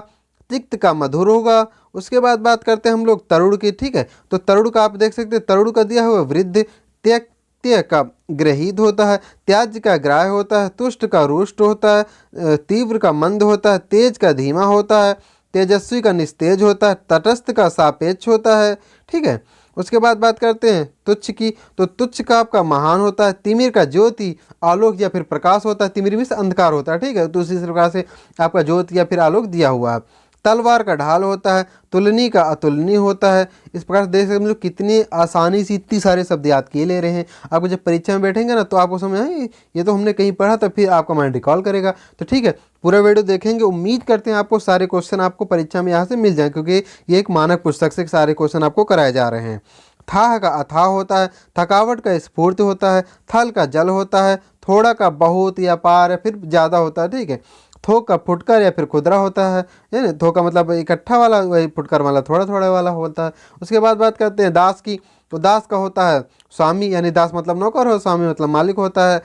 तिक्त का मधुर होगा। उसके बाद बात करते हैं हम लोग तरुण की, ठीक है। तो तरुण का आप देख सकते हैं, तरुण का दिया हुआ वृद्ध, त्यक्त्य का गृहीत होता है, त्याज्य का ग्राह्य होता है, तुष्ट का रुष्ट होता है, तीव्र का मंद होता है, तेज का धीमा होता है, तेजस्वी का निस्तेज होता है, तटस्थ का सापेक्ष होता है, ठीक है। उसके बाद बात करते हैं तुच्छ की, तो तुच्छ का आपका महान होता है, तिमिर का ज्योति, आलोक या फिर प्रकाश होता है, तिमिर में से अंधकार होता है, ठीक है। तो उसी प्रकार से आपका ज्योति या फिर आलोक दिया हुआ है। तलवार का ढाल होता है, तुलनी का अतुलनीय होता है। इस प्रकार से देख सकते हैं कितनी आसानी से इतनी सारे शब्द याद किए ले रहे हैं। आपको जब परीक्षा में बैठेंगे ना तो आपको समझ आए ये तो हमने कहीं पढ़ा था, फिर आपका माइंड रिकॉल करेगा। तो ठीक है, पूरा वीडियो देखेंगे, उम्मीद करते हैं आपको सारे क्वेश्चन आपको परीक्षा में यहाँ से मिल जाए, क्योंकि ये एक मानक पुस्तक से सारे क्वेश्चन आपको कराए जा रहे हैं। थाह का अथाह होता है, थकावट का स्फूर्ति होता है, थल का जल होता है, थोड़ा का बहुत या पार या फिर ज़्यादा होता है, ठीक है। थोक का फुटकर या फिर खुदरा होता है ना, थोक का मतलब इकट्ठा वाला, वही फुटकर वाला थोड़ा थोड़ा वाला होता है। उसके बाद बात करते हैं दास की, तो दास का होता है स्वामी, यानी दास मतलब नौकर हो, स्वामी मतलब मालिक होता है।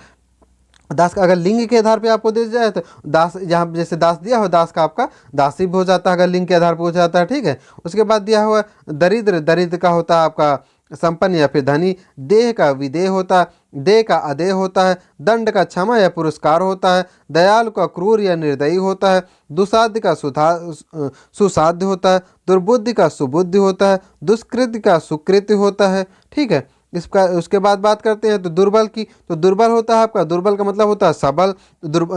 दास का अगर लिंग के आधार पे आपको दे जाए तो दास, जहाँ जैसे दास दिया हो, दास का आपका दासी भी हो जाता है अगर लिंग के आधार पर हो जाता है, ठीक है। उसके बाद दिया हुआ दरिद्र, दरिद्र का होता है आपका संपन्न या फिर धनी। देह का विदेह होता है, देह का अदेह होता है। दंड का क्षमा या पुरस्कार होता है। दयालु का क्रूर या निर्दयी होता है। दुसाध्य का सुसाध्य होता है। दुर्बुद्धि का सुबुद्धि होता है। दुष्कृति का सुकृति होता है, ठीक है। इसका उसके बाद बात करते हैं तो दुर्बल की, तो दुर्बल होता है आपका, दुर्बल का मतलब होता है सबल,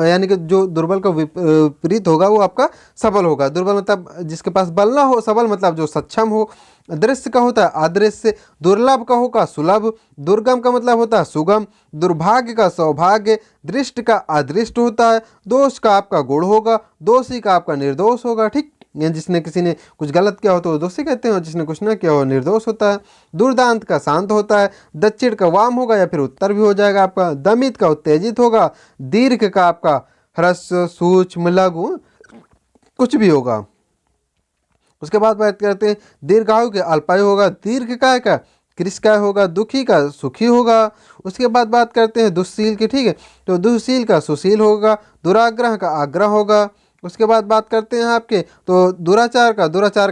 यानी कि जो दुर्बल का विपरीत होगा वो आपका सबल होगा। दुर्बल मतलब जिसके पास बल ना हो, सबल मतलब जो सक्षम हो। दृश्य का होता है अदृश्य, दुर्लभ का होगा सुलभ, दुर्गम का मतलब होता है सुगम, दुर्भाग्य का सौभाग्य, दृष्ट का अदृष्ट होता है, दोष का आपका गुण होगा, दोषी का आपका निर्दोष होगा, ठीक। या जिसने किसी ने कुछ गलत किया हो तो दोषी कहते हैं, और जिसने कुछ ना किया हो निर्दोष होता है। दुर्दांत का शांत होता है, दक्षिण का वाम होगा या फिर उत्तर भी हो जाएगा आपका, दमित का उत्तेजित होगा, दीर्घ का आपका ह्रस्व सूक्ष्म लघु कुछ भी होगा। उसके बाद बात करते हैं दीर्घायु के अल्पायु होगा, दीर्घकाय का कृषकाय होगा, दुखी का सुखी होगा। उसके बाद बात करते हैं दुःशील की, ठीक है। तो दुःशील का सुशील होगा, दुराग्रह का आग्रह होगा। उसके बाद बात करते हैं आपके तो दुराचार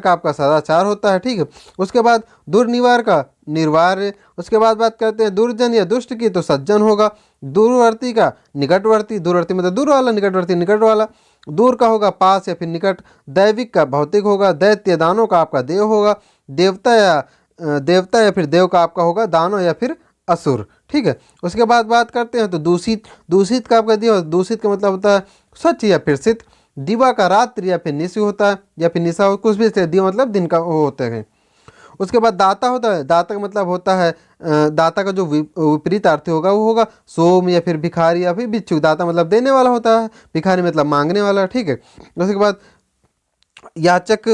का आपका सदाचार होता है, ठीक है। उसके बाद दुर्निवार का निर्वार। उसके बाद बात करते हैं दुर्जन या दुष्ट की, तो सज्जन होगा। दूरवर्ती का निकटवर्ती, दूरवर्ती मतलब दूर वाला, निकटवर्ती निकट वाला। दूर का होगा पास या फिर निकट। दैविक का भौतिक होगा, दैत्य दानों का आपका देव होगा। देवता या फिर देव का आपका होगा दानव या फिर असुर, ठीक है। उसके बाद बात करते हैं तो दूषित, दूषित का आपका दिया, दूषित का मतलब होता है स्वच्छ या फिर सिद्ध। दिवा का रात्रि या फिर निशि होता है, या फिर निशा हो, कुछ भी से दिवा मतलब दिन का वो होता है। उसके बाद दाता होता है, दाता का मतलब होता है दाता का जो विपरीत अर्थ होगा वो होगा सोम या फिर भिखारी या फिर भिक्षुक। दाता मतलब देने वाला होता है, भिखारी मतलब मांगने वाला, ठीक है। उसके बाद याचक,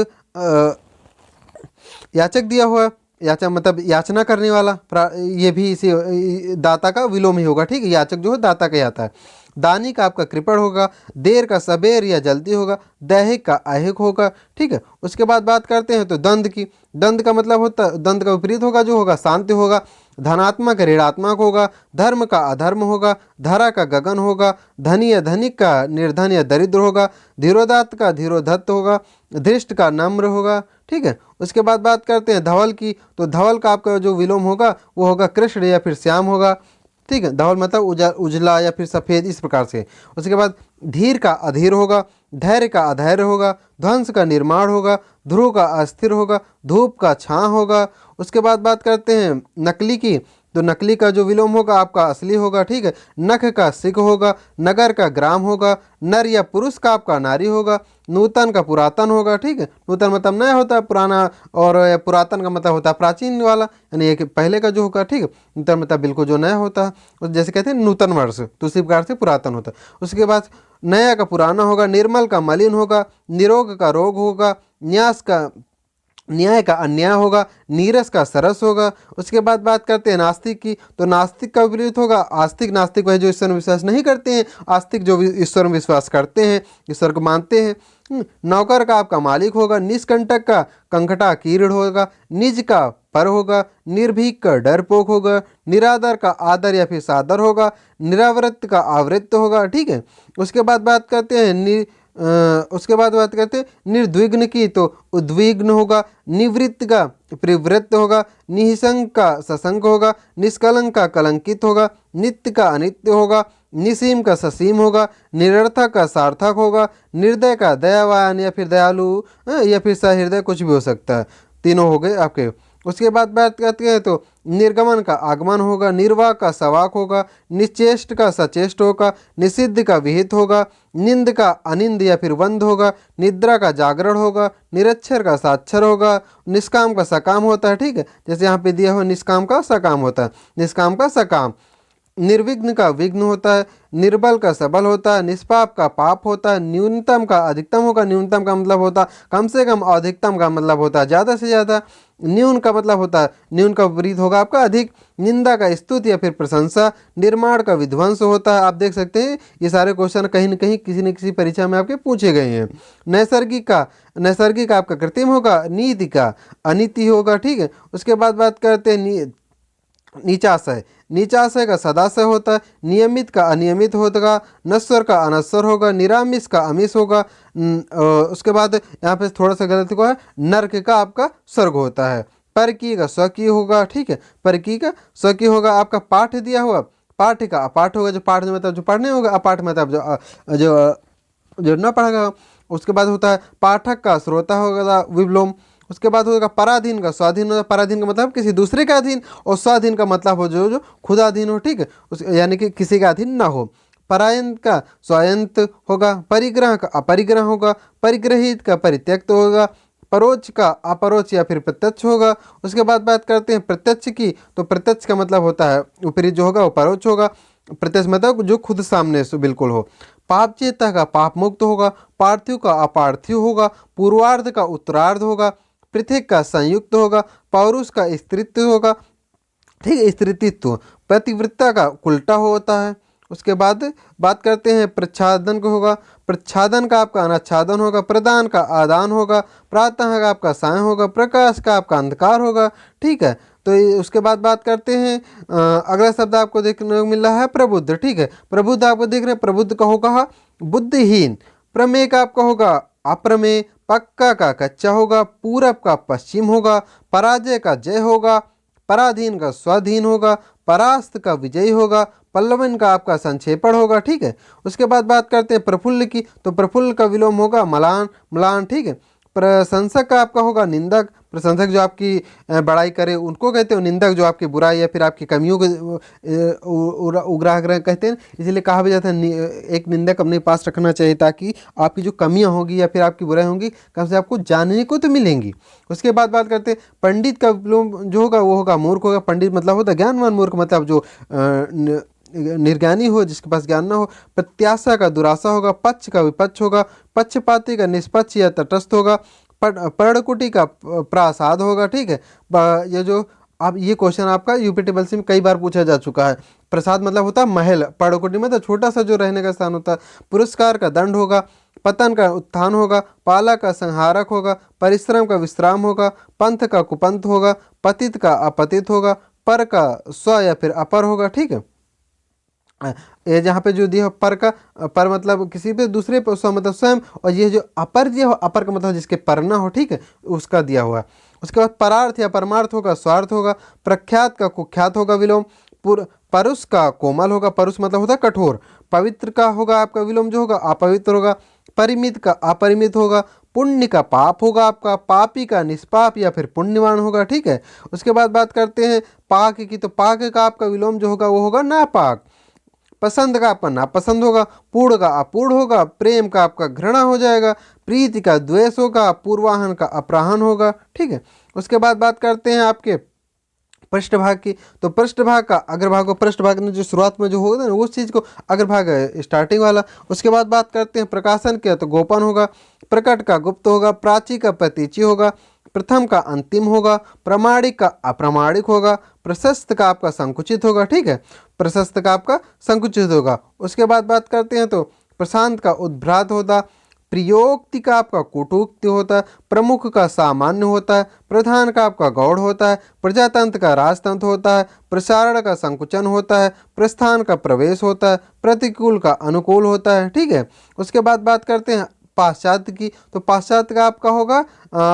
याचक दिया हुआ है, याचक मतलब याचना करने वाला, ये भी इसी दाता का विलोम ही होगा, ठीक है। याचक जो है दाता का ही आता है। दानी का आपका कृपण होगा, देर का सबेर या जल्दी होगा, दैहिक का अहिक होगा, ठीक है। उसके बाद बात करते हैं तो दंड की, दंड का मतलब होता है, दंड का विपरीत होगा जो होगा शांति होगा। धनात्मक ऋणात्मक होगा, धर्म का अधर्म होगा, धरा का गगन होगा, धनी या धनिक का निर्धन या दरिद्र होगा, धीरोदात्त का धीरोधत्त होगा, धृष्ट का नम्र होगा, ठीक है। उसके बाद बात करते हैं धवल की, तो धवल का आपका जो विलोम होगा वो होगा कृष्ण या फिर श्याम होगा, ठीक है। धवल मतलब उजला या फिर सफ़ेद, इस प्रकार से। उसके बाद धीर का अधीर होगा, धैर्य का अधैर्य होगा, ध्वंस का निर्माण होगा, ध्रुव का अस्थिर होगा, धूप का छां होगा। उसके बाद बात करते हैं नकली की, तो नकली का जो विलोम होगा आपका असली होगा, ठीक है। नख का सिख होगा, नगर का ग्राम होगा, नर या पुरुष का आपका नारी होगा, नूतन का पुरातन होगा, ठीक है। नूतन मतलब नया होता है, पुराना, और पुरातन का मतलब होता है प्राचीन वाला, यानी एक पहले का जो होगा, ठीक है। नूतन मतलब बिल्कुल जो नया होता है, जैसे कहते हैं नूतन वर्ष, तो उसी प्रकार से पुरातन होता है। उसके बाद नया का पुराना होगा, निर्मल का मलिन होगा, निरोग का रोग होगा, न्यास का न्याय का अन्याय होगा, नीरस का सरस होगा। उसके बाद बात करते हैं नास्तिक की, तो नास्तिक का विपरीत होगा आस्तिक। नास्तिक वह जो ईश्वर में विश्वास नहीं करते हैं, आस्तिक जो ईश्वर में विश्वास करते हैं, ईश्वर को मानते हैं। नौकर का आपका मालिक होगा, निष्कंटक का कंकटा कीर्ण होगा, निज का पर होगा, निर्भीक का डरपोक होगा, निरादर का आदर या फिर सादर होगा, निरावृत्त का आवृत्त होगा। ठीक है। उसके बाद बात करते हैं उसके बाद बात करते हैं निर्द्विघ्न की, तो उद्विग्न होगा, निवृत्त का प्रवृत्त होगा, निःसंग का सशंक होगा, निष्कलंक का कलंकित होगा, नित्य का अनित्य होगा, निसीम का ससीम होगा, निरर्थक का सार्थक होगा, निर्दय का दयावान या फिर दयालु या फिर सहृदय, कुछ भी हो सकता है। तीनों हो गए आपके। उसके बाद बात करते हैं तो निर्गमन का आगमन होगा, निर्वाक का सवाक होगा, निश्चेष्ट का सचेष्ट होगा, निषिद्ध का विहित होगा, निंद का अनिंद या फिर वंद होगा, निद्रा का जागरण होगा, निरक्षर का साक्षर होगा, निष्काम का सकाम होता है। ठीक है, जैसे यहाँ पे दिया हुआ निष्काम का सकाम होता है, निष्काम का सकाम। निर्विघ्न का विघ्न होता है, निर्बल का सबल होता है, निष्पाप का पाप होता है, न्यूनतम का अधिकतम होगा। न्यूनतम का मतलब होता है कम से कम, अधिकतम का मतलब होता है ज़्यादा से ज़्यादा। न्यून का मतलब होता है, न्यून का विपरीत होगा आपका अधिक। निंदा का स्तुति या फिर प्रशंसा, निर्माण का विध्वंस होता है। आप देख सकते हैं ये सारे क्वेश्चन कहीं न कहीं किसी न किसी परीक्षा में आपके पूछे गए हैं। नैसर्गिक आपका कृत्रिम होगा, नीति का अनीति होगा। ठीक है। उसके बाद बात करते हैं नीचाशय। नीचाशय का सदाशय होता है, नियमित का अनियमित होगा, नश्वर का अनश्वर होगा, निरामिष का अमिष होगा। उसके बाद यहाँ पे थोड़ा सा गलत हुआ है, नर्क का आपका स्वर्ग होता है। परकीय का स्वकीय होगा। ठीक है, परकीय का स्वकीय होगा। आपका पाठ दिया हुआ, पाठ का अपाठ होगा, जो पाठ मतलब जो पढ़ने होगा, अपाठ मतलब जो न पढ़ेगा। उसके बाद होता है पाठक का श्रोता होगा, विलोम। उसके बाद होगा पराधीन का स्वाधीन होगा। पराधीन का मतलब किसी दूसरे का अधीन, और स्वाधीन का मतलब हो जो जो खुद अधीन हो। ठीक है, उस यानी कि किसी का अधीन ना हो। परायंत का स्वायंत होगा, परिग्रह का अपरिग्रह होगा, परिग्रहित का परित्यक्त होगा, परोक्ष का अपरोक्ष या फिर प्रत्यक्ष होगा। उसके बाद बात करते हैं प्रत्यक्ष की, तो प्रत्यक्ष का मतलब होता है ऊपरी जो होगा वो परोक्ष होगा, प्रत्यक्ष मतलब जो खुद सामने से बिल्कुल हो। पाप चेता का पाप मुक्त होगा, पार्थिव का अपार्थिव होगा, पूर्वार्ध का उत्तरार्ध होगा, पृथक का संयुक्त होगा, पौरुष का स्त्रीत्व होगा। ठीक है, स्त्रीत्व। पतिव्रता का उल्टा होता है। उसके बाद बात करते हैं प्रच्छादन को होगा, प्रच्छादन का आपका अनाच्छादन होगा, प्रदान का आदान होगा, प्रातः का आपका साय होगा, प्रकाश का आपका अंधकार होगा। ठीक है, तो उसके बाद बात करते हैं अगला शब्द आपको देखने को मिल रहा है प्रबुद्ध। ठीक है, प्रबुद्ध आपको देख रहे हैं, प्रबुद्ध का होगा बुद्धिहीन। प्रमेय का आपका होगा अप्रमेय, पक्का का कच्चा होगा, पूरब का पश्चिम होगा, पराजय का जय होगा, पराधीन का स्वाधीन होगा, परास्त का विजयी होगा, पल्लवन का आपका संक्षेपण होगा। ठीक है। उसके बाद बात करते हैं प्रफुल्ल की, तो प्रफुल्ल का विलोम होगा मलान, म्लान। ठीक है। प्रशंसक का आपका होगा निंदक। प्रशंसक जो आपकी बड़ाई करे उनको कहते हैं, निंदक जो आपकी बुराई या फिर आपकी कमियों को उग्राह कहते हैं। इसलिए कहा भी जाता है एक निंदक अपने पास रखना चाहिए, ताकि आपकी जो कमियां होगी या फिर आपकी बुराई होंगी कम से आपको जानने को तो मिलेंगी। उसके बाद बात करते हैं पंडित का विलोम जो होगा वो होगा मूर्ख होगा। पंडित मतलब होता है ज्ञानवान, मूर्ख मतलब जो निर्ज्ञानी हो, जिसके पास ज्ञान ना हो। प्रत्याशा का दुराशा होगा, पक्ष का विपक्ष होगा, पक्षपाती का निष्पक्ष या तटस्थ होगा, पर्णकुटी का प्रासाद होगा। ठीक है, ये जो अब ये क्वेश्चन आपका यूपी टेबल से कई बार पूछा जा चुका है। प्रसाद मतलब होता है महल, पर्णकुटी मतलब छोटा सा जो रहने का स्थान होता है। पुरस्कार का दंड होगा, पतन का उत्थान होगा, पाला का संहारक होगा, परिश्रम का विश्राम होगा, पंथ का कुपंथ होगा, पतित का अपतित होगा, पर का स्व या फिर अपर होगा। ठीक है, ये जहाँ पे जो दिया पर का, पर मतलब किसी पे दूसरे पे, स्व मतलब स्वयं, और ये जो अपर जो हो, अपर का मतलब जिसके पर ना हो। ठीक है, उसका दिया हुआ है। उसके बाद परार्थ या परमार्थ होगा, स्वार्थ होगा, प्रख्यात का कुख्यात होगा विलोम, परुष का कोमल होगा, परुष मतलब होता है कठोर। पवित्र का होगा आपका विलोम जो होगा अपवित्र होगा, परिमित का अपरिमित होगा, पुण्य का पाप होगा आपका, पापी का निष्पाप या फिर पुण्यवान होगा। ठीक है। उसके बाद बात करते हैं पाक की, तो पाक का आपका विलोम जो होगा वो होगा नापाक। पसंद का आपका नापसंद होगा, पूर्ण का अपूर्ण होगा, प्रेम का आपका घृणा हो जाएगा, प्रीति का द्वेष होगा, पूर्वाहन का अपराहन होगा। ठीक है। उसके बाद बात करते हैं आपके पृष्ठभाग की, तो पृष्ठभाग का अग्रभाग को, पृष्ठभाग में जो शुरुआत में जो होगा ना उस चीज़ को अग्रभाग है, स्टार्टिंग वाला। उसके बाद बात करते हैं प्रकाशन के, तो गोपन होगा, प्रकट का गुप्त होगा, प्राची का प्रतीची होगा, प्रथम का अंतिम होगा, प्रामाणिक का अप्रामाणिक होगा, प्रशस्त का आपका संकुचित होगा, ठीक है, प्रशस्त का आपका संकुचित होगा। उसके बाद बात करते हैं तो प्रशांत का उद्भ्रात होता, प्रियोक्ति का आपका कूटोक्ति होता है, प्रमुख का सामान्य होता है, प्रधान का आपका गौड़ होता है, प्रजातंत्र का राजतंत्र होता है, प्रसारण का संकुचन होता है, प्रस्थान का प्रवेश होता है, प्रतिकूल का अनुकूल होता है, ठीक है। उसके बाद बात करते हैं पाश्चात्य की, तो पाश्चात्य का आपका होगा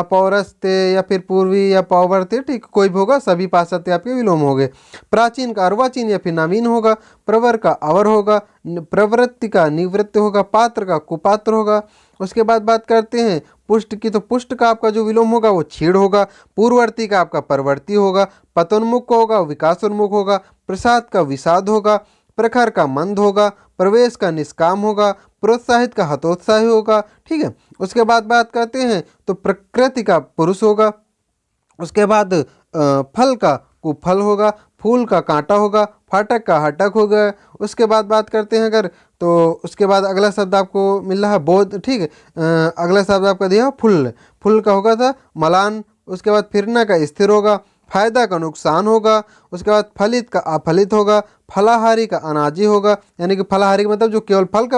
पौरस्त्य या फिर पूर्वी या पौवर्त्य, ठीक, कोई भी होगा, सभी पाश्चात्य आपके विलोम हो गए। प्राचीन का अर्वाचीन या फिर नवीन होगा, प्रवर का अवर होगा, प्रवृत्ति का निवृत्ति होगा, पात्र का कुपात्र होगा। उसके बाद बात करते हैं पुष्ट की, तो पुष्ट का आपका जो विलोम होगा वो छीड़ होगा, पूर्ववर्ती का आपका परवर्ती होगा, पतोन्मुख होगा विकासोन्मुख होगा, प्रसाद का विषाद होगा, प्रखर का मंद होगा, प्रवेश का निष्काम होगा, प्रोत्साहित का हतोत्साही होगा, ठीक है। उसके बाद बात करते हैं तो प्रकृति का पुरुष होगा। उसके बाद फल का कुफल होगा, फूल का कांटा होगा, फाटक का हटक होगा। उसके बाद बात करते हैं अगर, तो उसके बाद अगला शब्द आपको मिल रहा है बोध, ठीक है। अगला शब्द आपका दिया फुल, फुल का होगा था मलान। उसके बाद फिरना का स्थिर होगा, फायदा का नुकसान होगा। उसके बाद फलित का अफलित होगा, फलाहारी का अनाजी होगा, यानी कि फलाहारी का मतलब जो केवल फल का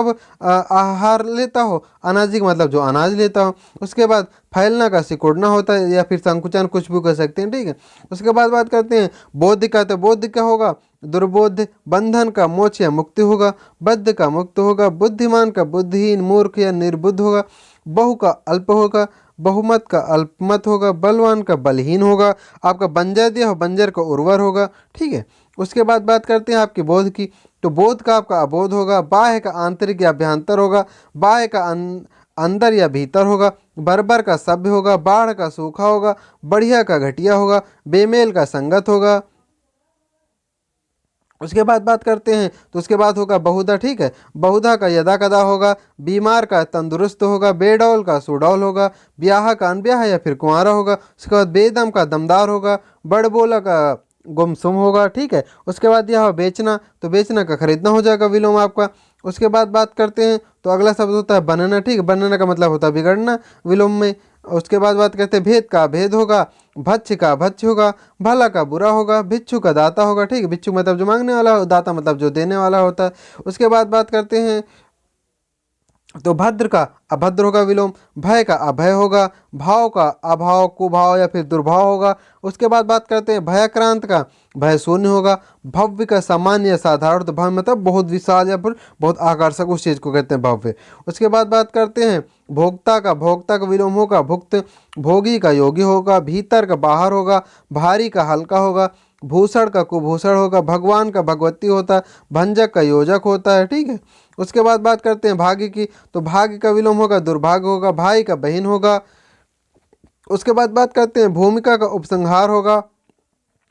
आहार लेता हो, अनाजी का मतलब जो अनाज लेता हो। उसके बाद फैलना का सिकुड़ना होता है या फिर संकुचन, कुछ भी कर सकते हैं, ठीक है। उसके बाद बात करते हैं बोध का, तो बोध का होगा दुर्बोध, बंधन का मोक्ष या मुक्ति होगा, बद्ध का मुक्त होगा, बुद्धिमान का बुद्धिहीन, मूर्ख या निर्बुद्ध होगा, बहु का अल्प होगा, बहुमत का अल्पमत होगा, बलवान का बलहीन होगा, आपका बंजर दिया हो बंजर का उर्वर होगा, ठीक है। उसके बाद बात करते हैं आपकी बोध की, तो बोध का आपका अबोध होगा, बाह्य का आंतरिक या अभ्यंतर होगा, बाह्य का अंदर या भीतर होगा, बर्बर का सभ्य होगा, बाढ़ का सूखा होगा, बढ़िया का घटिया होगा, बेमेल का संगत होगा। उसके बाद बात करते हैं तो उसके बाद होगा बहुधा, ठीक है, बहुधा का यदा कदा होगा, बीमार का तंदुरुस्त होगा, बेडौल का सुडौल होगा, ब्याह का अनब्याह या फिर कुंवारा होगा। उसके बाद बेदम का दमदार होगा, बड़बोला का गुमसुम होगा, ठीक है। उसके बाद यह बेचना, तो बेचना का खरीदना हो जाएगा विलोम आपका। उसके बाद बात करते हैं तो अगला शब्द होता है बनना, ठीक है, बनना का मतलब होता है बिगड़ना विलोम में। उसके बाद बात करते हैं भेद का भेद होगा, भक्ष का भक्ष होगा, भला का बुरा होगा, भिक्षु का दाता होगा, ठीक है, भिक्षु मतलब जो मांगने वाला हो, दाता मतलब जो देने वाला होता है। उसके बाद बात करते हैं तो भद्र का अभद्र होगा विलोम, भय का अभय होगा, भाव का अभाव कुभाव या फिर दुर्भाव होगा। उसके बाद बात करते हैं भयाक्रांत का भय शून्य होगा, भव्य का सामान्य या साधारण, तो भव्य मतलब बहुत विशाल या फिर बहुत आकर्षक, उस चीज़ को कहते हैं भव्य। उसके बाद बात करते हैं भोक्ता का विलोम होगा भुक्त, भोगी का योगी होगा, भीतर का बाहर होगा, भारी का हल्का होगा, भूषण का कुभूषण होगा, भगवान का भगवती होता है, भंजक का योजक होता है, ठीक है। उसके बाद बात करते हैं भाग्य की, तो भाग्य का विलोम होगा दुर्भाग्य होगा, भाई का बहन होगा। उसके बाद बात करते हैं भूमिका का उपसंहार होगा,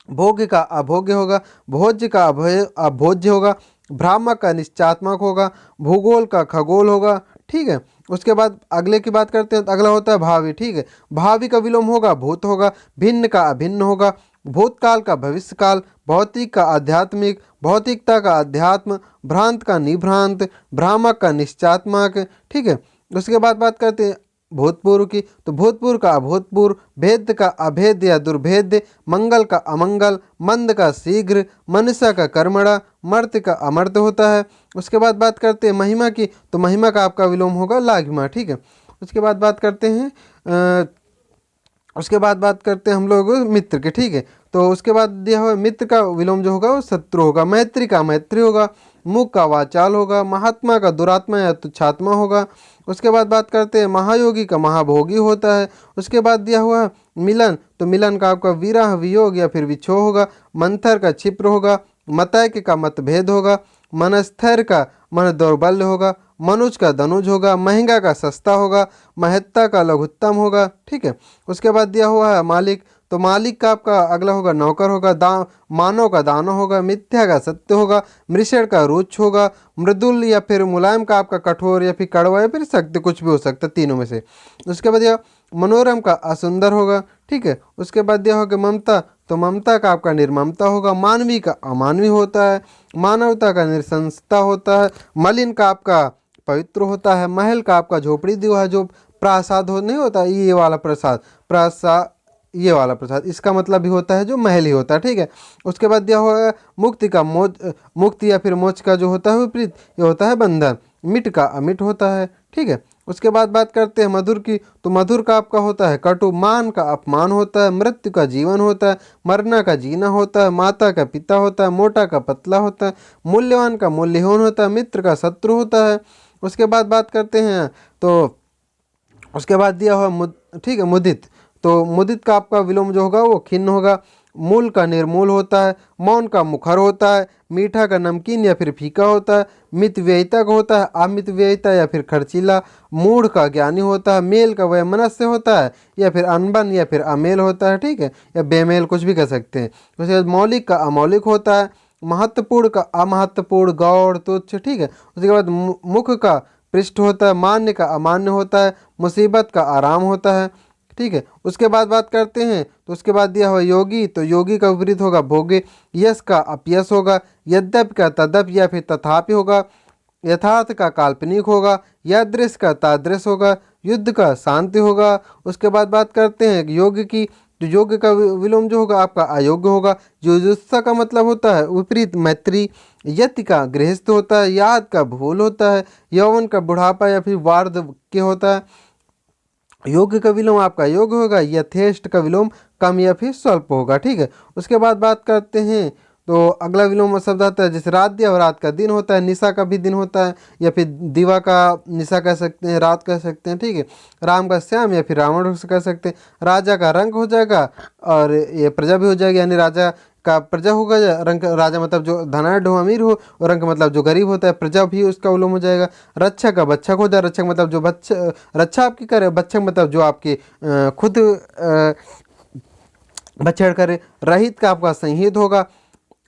भोग्य का अभोग्य होगा, भोज्य का अभोज्य होगा, भ्रामक का निश्चात्मक होगा, भूगोल का खगोल होगा, ठीक है। उसके बाद अगले की बात करते हैं तो अगला होता है भावी, ठीक है, भावी का विलोम होगा भूत होगा, भिन्न का अभिन्न होगा, भूतकाल का भविष्यकाल, भौतिक का आध्यात्मिक, भौतिकता का अध्यात्म, भ्रांत का निभ्रांत, भ्रामक का निश्चात्मक, ठीक है। उसके बाद बात करते हैं भूतपूर्व की, तो भूतपूर्व का अभूतपूर्व, भेद का अभेद्य या दुर्भेद्य, मंगल का अमंगल, मंद का शीघ्र, मनुष्य का कर्मणा, मर्त्य का अमर्त्य होता है। उसके बाद बात करते हैं महिमा की, तो महिमा का आपका विलोम होगा लाघिमा, ठीक है। उसके बाद बात करते हैं हम लोग मित्र के, ठीक है, तो उसके बाद दिया हुआ मित्र का विलोम जो होगा वो शत्रु होगा, मैत्री का मैत्री होगा, मुख का वाचाल होगा, महात्मा का दुरात्मा या तुच्छात्मा होगा। उसके बाद बात करते हैं महायोगी का महाभोगी होता है। उसके बाद दिया हुआ है मिलन, तो मिलन का आपका विरह वियोग या फिर विछोह होगा, मंथर का क्षिप्र होगा, मतैक्य का मतभेद होगा, मनस्थैर्य का मन दौर्बल्य होगा, मनुज का धनुज होगा, महंगा का सस्ता होगा, महत्ता का लघुत्तम होगा, ठीक है। उसके बाद दिया हुआ है मालिक, तो मालिक का आपका अगला होगा नौकर होगा, मानव का दानव होगा, मिथ्या का सत्य होगा, मृषण का रुच होगा, मृदुल या फिर मुलायम का आपका कठोर या फिर कड़वा या फिर सख्त, कुछ भी हो सकता है तीनों में से। उसके बाद यह मनोरम का असुंदर होगा, ठीक है। उसके बाद यह होगा ममता, तो ममता का आपका निर्ममता होगा, मानवी का अमानवी होता है, मानवता का निरसंसता होता है, मलिन का आपका पवित्र होता है, महल का आपका झोपड़ी दीवा जो प्रासाद हो नहीं होता, ये वाला प्रसाद, प्रसाद, ये वाला प्रसाद, इसका मतलब भी होता है जो महल ही होता है, ठीक है। उसके बाद दिया हुआ है मुक्ति का मोच, मुक्ति या फिर मोक्ष का जो होता है विपरीत, ये होता है बंधन। मिट का अमिट होता है, ठीक है। उसके बाद बात करते हैं मधुर की, तो मधुर का आपका होता है कटु, मान का अपमान होता है, मृत्यु का जीवन होता है, मरना का जीना होता है, माता का पिता होता है, मोटा का पतला होता है, मूल्यवान का मूल्यहीन होता है, मित्र का शत्रु होता है। उसके बाद बात करते हैं तो उसके बाद दिया हुआ ठीक है मुदित, तो मुदित का आपका विलोम जो होगा वो खिन्न होगा। मूल का निर्मूल होता है, मौन का मुखर होता है, मीठा का नमकीन या फिर फीका होता है, मित व्ययिता का होता है अमित व्ययिता या फिर खर्चीला, मूढ़ का ज्ञानी होता है, मेल का वैमनस्य होता है या फिर अनबन या फिर अमेल होता है, ठीक है, या बेमेल कुछ भी कह सकते हैं। उसके बाद मौलिक का अमौलिक होता है, महत्वपूर्ण का अमहत्वपूर्ण, गौड़, तुच्छ, ठीक है। उसके बाद मुख का पृष्ठ होता है, मान्य का अमान्य होता है, मुसीबत का आराम होता है, ठीक है। उसके बाद बात करते हैं तो उसके बाद दिया हुआ योगी, तो योगी का विपरीत होगा भोगे, यश का अपयश होगा, यद्यप का तद्यप या फिर तथापि होगा, यथार्थ का काल्पनिक होगा, यादृश का तादृश होगा, युद्ध का शांति होगा। उसके बाद बात करते हैं योग की, तो योग का विलोम जो होगा आपका अयोग्य होगा। जुजुत्सा का मतलब होता है विपरीत मैत्री, यति का गृहस्थ होता है, याद का भूल होता है, यौवन का बुढ़ापा या फिर वार्धक्य होता है। योग्य का विलोम आपका योग होगा, यथेष्ट का विलोम कम या फिर स्वल्प होगा, ठीक है। उसके बाद बात करते हैं तो अगला विलोम शब्द आता है जैसे रात दिया, और रात का दिन होता है, निशा का भी दिन होता है या फिर दिवा का निशा कह सकते हैं, रात कह सकते हैं, ठीक है। राम का श्याम या फिर रावण कह सकते हैं। राजा का रंग हो जाएगा और ये प्रजा भी हो जाएगी, यानी राजा का प्रजा होगा, रंग राजा मतलब जो धनाढ़ हो अमीर हो, और रंग मतलब जो गरीब होता है, प्रजा भी उसका विलोम हो जाएगा। रक्षा का बच्छक हो जाए, रक्षक मतलब जो बच्चा रक्षा आपकी करे, बच्छक मतलब जो आपकी खुद बछड़ करे। रहित का आपका संहित होगा,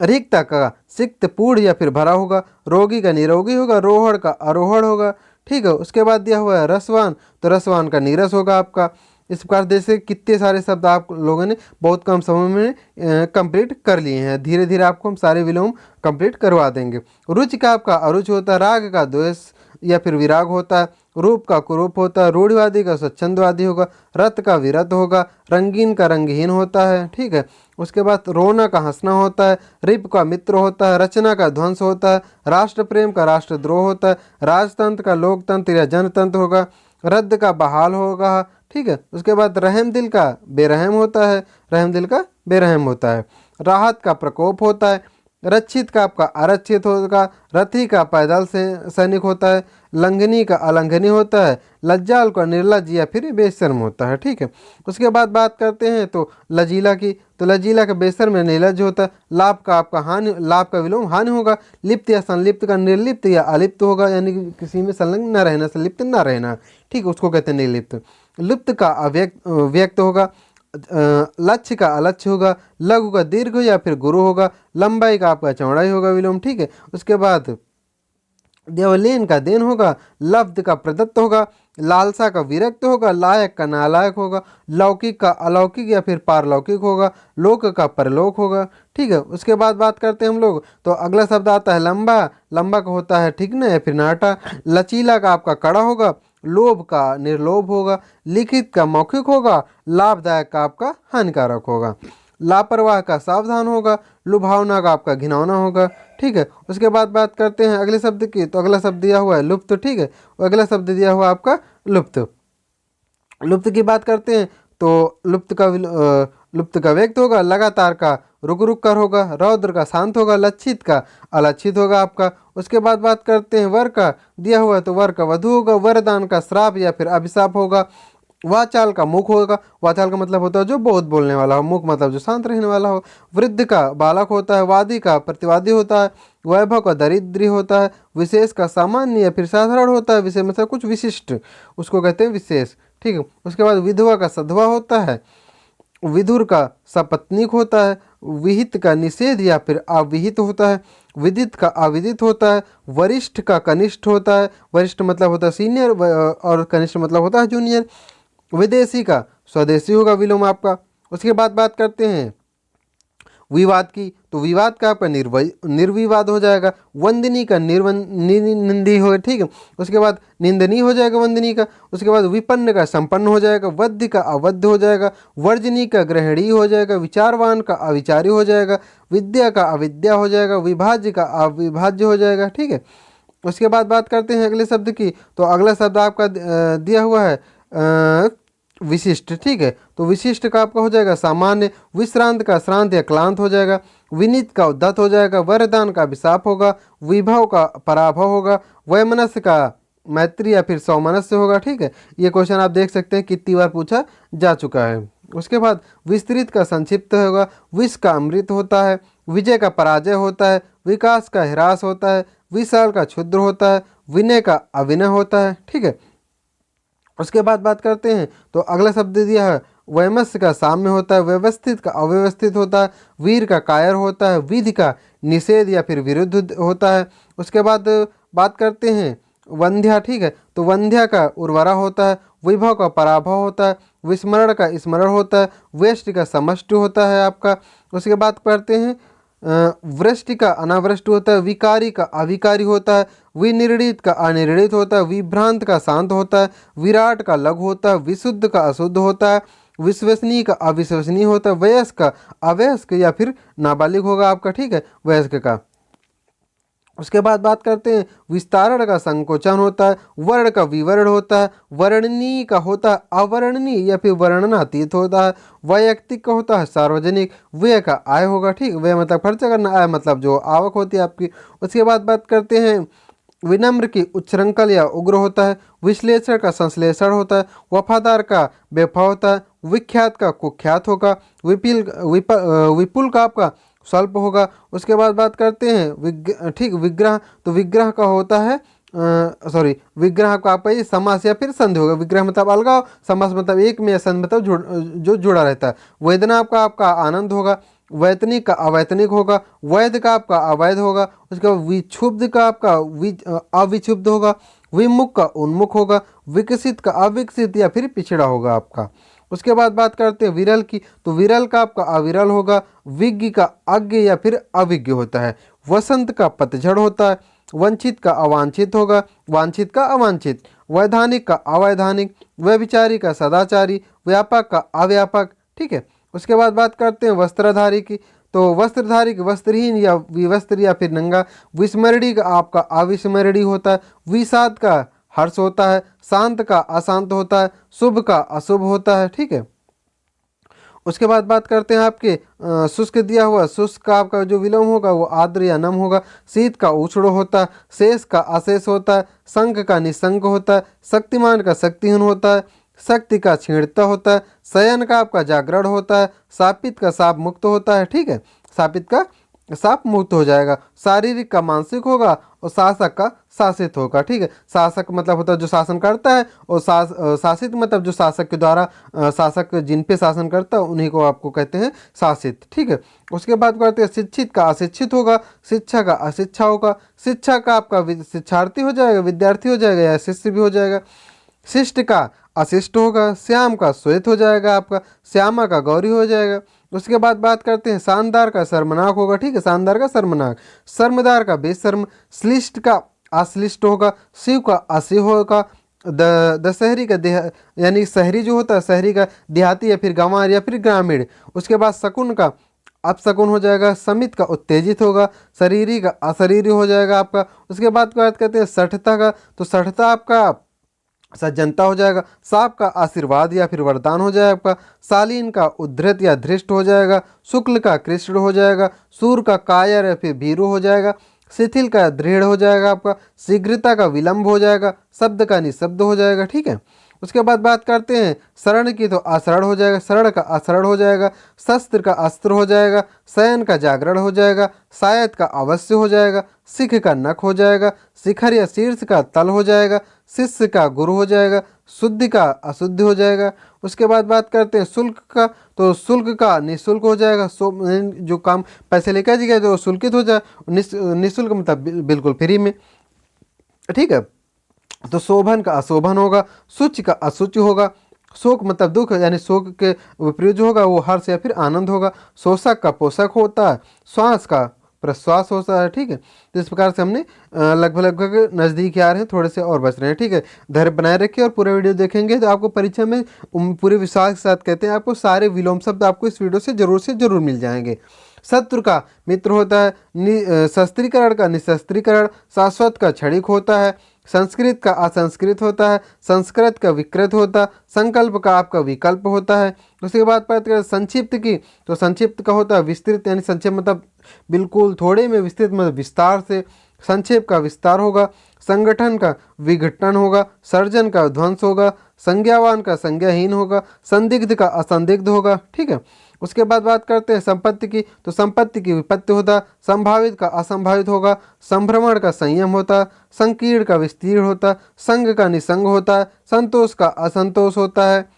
रिक्ता का सिक्त पूर्ण या फिर भरा होगा, रोगी का निरोगी होगा, रोहड़ का आरोहण होगा, ठीक है। उसके बाद दिया हुआ है रसवान, तो रसवान का नीरस होगा आपका। इस प्रकार जैसे कितने सारे शब्द आप लोगों ने बहुत कम समय में कंप्लीट कर लिए हैं। धीरे धीरे आपको हम सारे विलोम कंप्लीट करवा देंगे। रुचि का आपका अरुचि होता है, राग का द्वेष या फिर विराग होता है, रूप का कुरूप होता है, रूढ़िवादी का स्वच्छंदवादी होगा, रत का विरत होगा, रंगीन का रंगहीन होता है, ठीक है। उसके बाद रोना का हंसना होता है, रिप का मित्र होता है, रचना का ध्वंस होता है, राष्ट्र प्रेम का राष्ट्रद्रोह होता है, राजतंत्र का लोकतंत्र या जनतंत्र होगा, रद्द का बहाल होगा, ठीक है। उसके बाद रहम दिल का बेरहम होता है, रहम दिल का बेरहम होता है, राहत का प्रकोप होता है, रक्षित का आपका आरक्षित होगा, रथी का पैदल से सैनिक होता है, लंघनी का अलंघनी होता है, लज्जाल का निर्लज या फिर बेशर्म होता है, ठीक है। उसके बाद बात करते हैं तो लजीला की, तो लजीला का बेशर्म में निर्लज होता है। लाभ का आपका हानि, लाभ का विलोम हानि होगा। लिप्त या संलिप्त का निर्लिप्त या अलिप्त होगा, यानी कि किसी में संलग्न न रहना, संलिप्त न रहना, ठीक है, उसको कहते हैं निर्लिप्त। लुप्त का अव्यक्त व्यक्त होगा, लक्ष्य का अलक्ष्य होगा, लघु का दीर्घ या फिर गुरु होगा, लंबाई का आपका चौड़ाई होगा विलोम, ठीक है। उसके बाद देवलीन का देन होगा, लब्ध का प्रदत्त होगा, लालसा का विरक्त होगा, लायक का नालायक होगा, लौकिक का अलौकिक या फिर पारलौकिक होगा, लोक का परलोक होगा, ठीक है। उसके बाद बात करते हैं हम लोग तो अगला शब्द आता है लंबा, लंबा का होता है ठीक ना या फिर नाटा, लचीला का आपका कड़ा होगा, लोभ का निर्लोभ होगा, लिखित का मौखिक होगा, लाभदायक का आपका हानिकारक होगा, लापरवाह का सावधान होगा, लुभावना का आपका घिनौना होगा, ठीक है। उसके बाद बात करते हैं अगले शब्द की, तो अगला शब्द दिया हुआ है लुप्त, ठीक है। अगला शब्द दिया हुआ आपका लुप्त। लुप्त की बात करते हैं तो लुप्त का व्यक्त होगा, लगातार का रुक रुक कर होगा, रौद्र का शांत होगा, लक्षित का अलक्षित होगा आपका। उसके बाद बात करते हैं वर का, दिया हुआ है तो वर का वधु होगा, वरदान का श्राप या फिर अभिशाप होगा, वाचाल का मुख होगा, वाचाल का मतलब होता है जो बहुत बोलने वाला हो, मुख मतलब जो शांत रहने वाला हो, वृद्ध का बालक होता है, वादी का प्रतिवादी होता है, वैभव का दरिद्री होता है, विशेष का सामान्य या फिर साधारण होता है, विषय मतलब कुछ विशिष्ट, उसको कहते हैं विशेष, ठीक है। उसके बाद विधवा का सधवा होता है, विधुर का सपत्नीक होता है, विहित का निषेध या फिर अविहित होता है, विदित का अविदित होता है, वरिष्ठ का कनिष्ठ होता है, वरिष्ठ मतलब होता है सीनियर और कनिष्ठ मतलब होता है जूनियर, विदेशी का स्वदेशी होगा विलोम आपका। उसके बाद बात करते हैं विवाद की तो विवाद का आपका निर्विवाद हो जाएगा। वंदनीय का निंदनीय हो, ठीक है। उसके बाद निंदनीय हो जाएगा वंदनीय का। उसके बाद विपन्न का संपन्न हो जाएगा। वध्य का अवध्य हो जाएगा। वर्जनीय का ग्रहणीय हो जाएगा। विचारवान का अविचारी हो जाएगा। विद्या का अविद्या हो जाएगा। विभाज्य का अविभाज्य हो जाएगा, ठीक है। उसके बाद बात करते हैं अगले शब्द की। तो अगला शब्द आपका दिया हुआ है विशिष्ट, ठीक है। तो विशिष्ट का आपका हो जाएगा सामान्य। विश्रांत का श्रांत या क्लांत हो जाएगा। विनीत का उद्धत हो जाएगा। वरदान का अभिशाप होगा। विभव का पराभव होगा। वैमनस्य का मैत्री या फिर सौमनस्य होगा, ठीक है। ये क्वेश्चन आप देख सकते हैं कितनी बार पूछा जा चुका है। उसके बाद विस्तृत का संक्षिप्त होगा। विष का अमृत होता है। विजय का पराजय होता है। विकास का ह्रास होता है। विशाल का क्षुद्र होता है। विनय का अविनय होता है, ठीक है। उसके बाद बात करते हैं तो अगला शब्द दिया है वैमस्य का साम्य होता है। व्यवस्थित का अव्यवस्थित होता है। वीर का कायर होता है। विधि का निषेध या फिर विरुद्ध होता है। उसके बाद बात करते हैं वंध्या, ठीक है। तो वंध्या का उर्वरा होता है। विभव का पराभव होता है। विस्मरण का स्मरण होता है। वेष्टि का समष्टि होता है आपका। उसके बाद करते हैं वृष्टि का अनावृष्टि होता है। विकारी का अविकारी होता है। विनिर्णित का अनिर्णित होता है। विभ्रांत का शांत होता है। विराट का लघु होता है। विशुद्ध का अशुद्ध होता है। विश्वसनीय का अविश्वसनीय होता है। वयस्क का अवयस्क या फिर नाबालिग होगा आपका, ठीक है, वयस्क का। उसके बाद बात करते हैं विस्तारण का संकोचन होता है। वर्ण का विवरण होता है। वर्णनीय का होता है अवर्णनीय या फिर वर्णनातीत होता है। वैयक्तिक का होता है सार्वजनिक। व्यय का आय होगा, ठीक। व्यय मतलब खर्चा करना, आय मतलब जो आवक होती है आपकी। उसके बाद बात करते हैं विनम्र की उच्छृंखल या उग्र होता है। विश्लेषण का संश्लेषण होता है। वफादार का बेवफा होता है। विख्यात का कुख्यात होगा। विपुल का आपका स्वल्प होगा। उसके बाद बात करते हैं ठीक विग्रह। तो विग्रह का होता है विग्रह का आपका ये समास या फिर संधि होगा। विग्रह मतलब अलगाव, समास मतलब एक में, या संधि मतलब जो जुड़ा रहता है। वेदना आपका आनंद होगा। वैतनिक का अवैतनिक होगा। वैध का आपका अवैध होगा। उसके बाद विक्षुब्ध का आपका अविक्षुब्ध होगा। विमुख का उन्मुख होगा। विकसित का अविकसित या फिर पिछड़ा होगा आपका। उसके बाद बात करते हैं विरल की। तो विरल का आपका अविरल होगा। विज्ञ का अज्ञ या फिर अविज्ञ होता है। वसंत का पतझड़ होता है। वंचित का अवांछित होगा। वांछित का अवांछित। वैधानिक का अवैधानिक। व्यभिचारी का सदाचारी। व्यापक का अव्यापक, ठीक है। उसके बाद बात करते हैं वस्त्रधारी की। तो वस्त्रधारी की वस्त्रहीन या विवस्त्र या फिर नंगा। विस्मरणीय का आपका अविस्मरणीय होता है। विषाद का हर्ष होता है। शांत का अशांत होता है। शुभ का अशुभ होता है, ठीक है। उसके बाद बात करते हैं आपके शुष्क दिया हुआ। शुष्क का आपका जो विलोम होगा वो आर्द्र या नम होगा। शीत का उछड़ो होता है। शेष का अशेष होता है। संक का निसंक होता है। शक्तिमान का शक्तिहीन होता है। शक्ति का छीणता होता है। शयन का आपका जागरण होता है। शापित का शाप मुक्त होता है, ठीक है। शापित का शाप मुक्त हो जाएगा। शारीरिक का मानसिक होगा और शासक का शासित होगा, ठीक है। शासक मतलब होता है जो शासन करता है, और शासित मतलब जो शासक के द्वारा शासक जिन पे शासन करता है उन्हीं को आपको कहते हैं शासित, ठीक है। उसके बाद करते हैं शिक्षित का अशिक्षित होगा। शिक्षा का अशिक्षा होगा। शिक्षा का आपका शिक्षार्थी हो जाएगा, विद्यार्थी हो जाएगा या शिष्य भी हो जाएगा। शिष्ट का अशिष्ट होगा। श्याम का श्वेत हो जाएगा आपका। श्यामा का गौरी हो जाएगा। उसके बाद बात करते हैं शानदार का शर्मनाक होगा, ठीक है। शानदार का शर्मनाक। शर्मदार का बेशर्म। श्लिष्ट का अश्लिष्ट होगा। शिव का अशिव होगा। दशहरी का देह यानी शहरी जो होता है, शहरी का देहाती या फिर गंवार या फिर ग्रामीण। उसके बाद शकुन का अपशकुन हो जाएगा। समित का उत्तेजित होगा। शरीरी का अशरीरी हो जाएगा आपका। उसके बाद बात करते हैं सठता का। तो सठता आपका सज्जनता हो जाएगा। साप का आशीर्वाद या फिर वरदान हो जाएगा आपका। शालीन का उद्धृत या धृष्ट हो जाएगा। शुक्ल का कृष्ण हो जाएगा। सूर का कायर या फिर भीरू हो जाएगा। शिथिल का दृढ़ हो जाएगा आपका। शीघ्रता का विलंब हो जाएगा। शब्द का निशब्द हो जाएगा, ठीक है। उसके बाद बात करते हैं शरण की। तो अशरण हो जाएगा। शरण का अशरण हो जाएगा। शस्त्र का अस्त्र हो जाएगा। शयन का जागरण हो जाएगा। शायद का अवश्य हो जाएगा। सिख का नख हो जाएगा। शिखर या शीर्ष का तल हो जाएगा। शिष्य का गुरु हो जाएगा। शुद्धि का अशुद्धि हो जाएगा। उसके बाद बात करते हैं शुल्क का। तो शुल्क का निःशुल्क हो जाएगा। जो काम पैसे लेकर जाएगा तो शुल्कित हो जाए। निःशुल्क मतलब बिल्कुल फ्री में, ठीक है। तो शोभन का अशोभन होगा। शुचि का अशुचि होगा। शोक मतलब दुख, यानी शोक के विपरीत जो होगा वो हर्ष या फिर आनंद होगा। शोषक का पोषक होता है, श्वास का प्रश्वास होता है। ठीक है, तो इस प्रकार से हमने लगभग लगभग नज़दीक आ रहे हैं, थोड़े से और बच रहे हैं। ठीक है, धैर्य बनाए रखिए और पूरे वीडियो देखेंगे तो आपको परीक्षा में पूरे विश्वास के साथ कहते हैं आपको सारे विलोम शब्द आपको इस वीडियो से जरूर मिल जाएंगे। शत्रु का मित्र होता है, शस्त्रीकरण का निशस्त्रीकरण, शाश्वत का क्षणिक होता है, संस्कृत का असंस्कृत होता है, संस्कृत का विकृत होता है, संकल्प का आपका विकल्प होता है। उसके बाद बात करें संक्षिप्त की, तो संक्षिप्त का होता है विस्तृत, यानी संक्षेप मतलब बिल्कुल थोड़े में, विस्तृत मतलब विस्तार से, संक्षेप का विस्तार होगा। संगठन का विघटन होगा, सर्जन का ध्वंस होगा, संज्ञावान का संज्ञाहीन होगा, संदिग्ध का असंदिग्ध होगा। ठीक है, उसके बाद बात करते हैं संपत्ति की, तो संपत्ति की विपत्ति होता है, संभावित का असंभावित होगा, संभ्रमण का संयम होता है, संकीर्ण का विस्तीर्ण होता है, संग का निसंग होता है, संतोष का असंतोष होता है।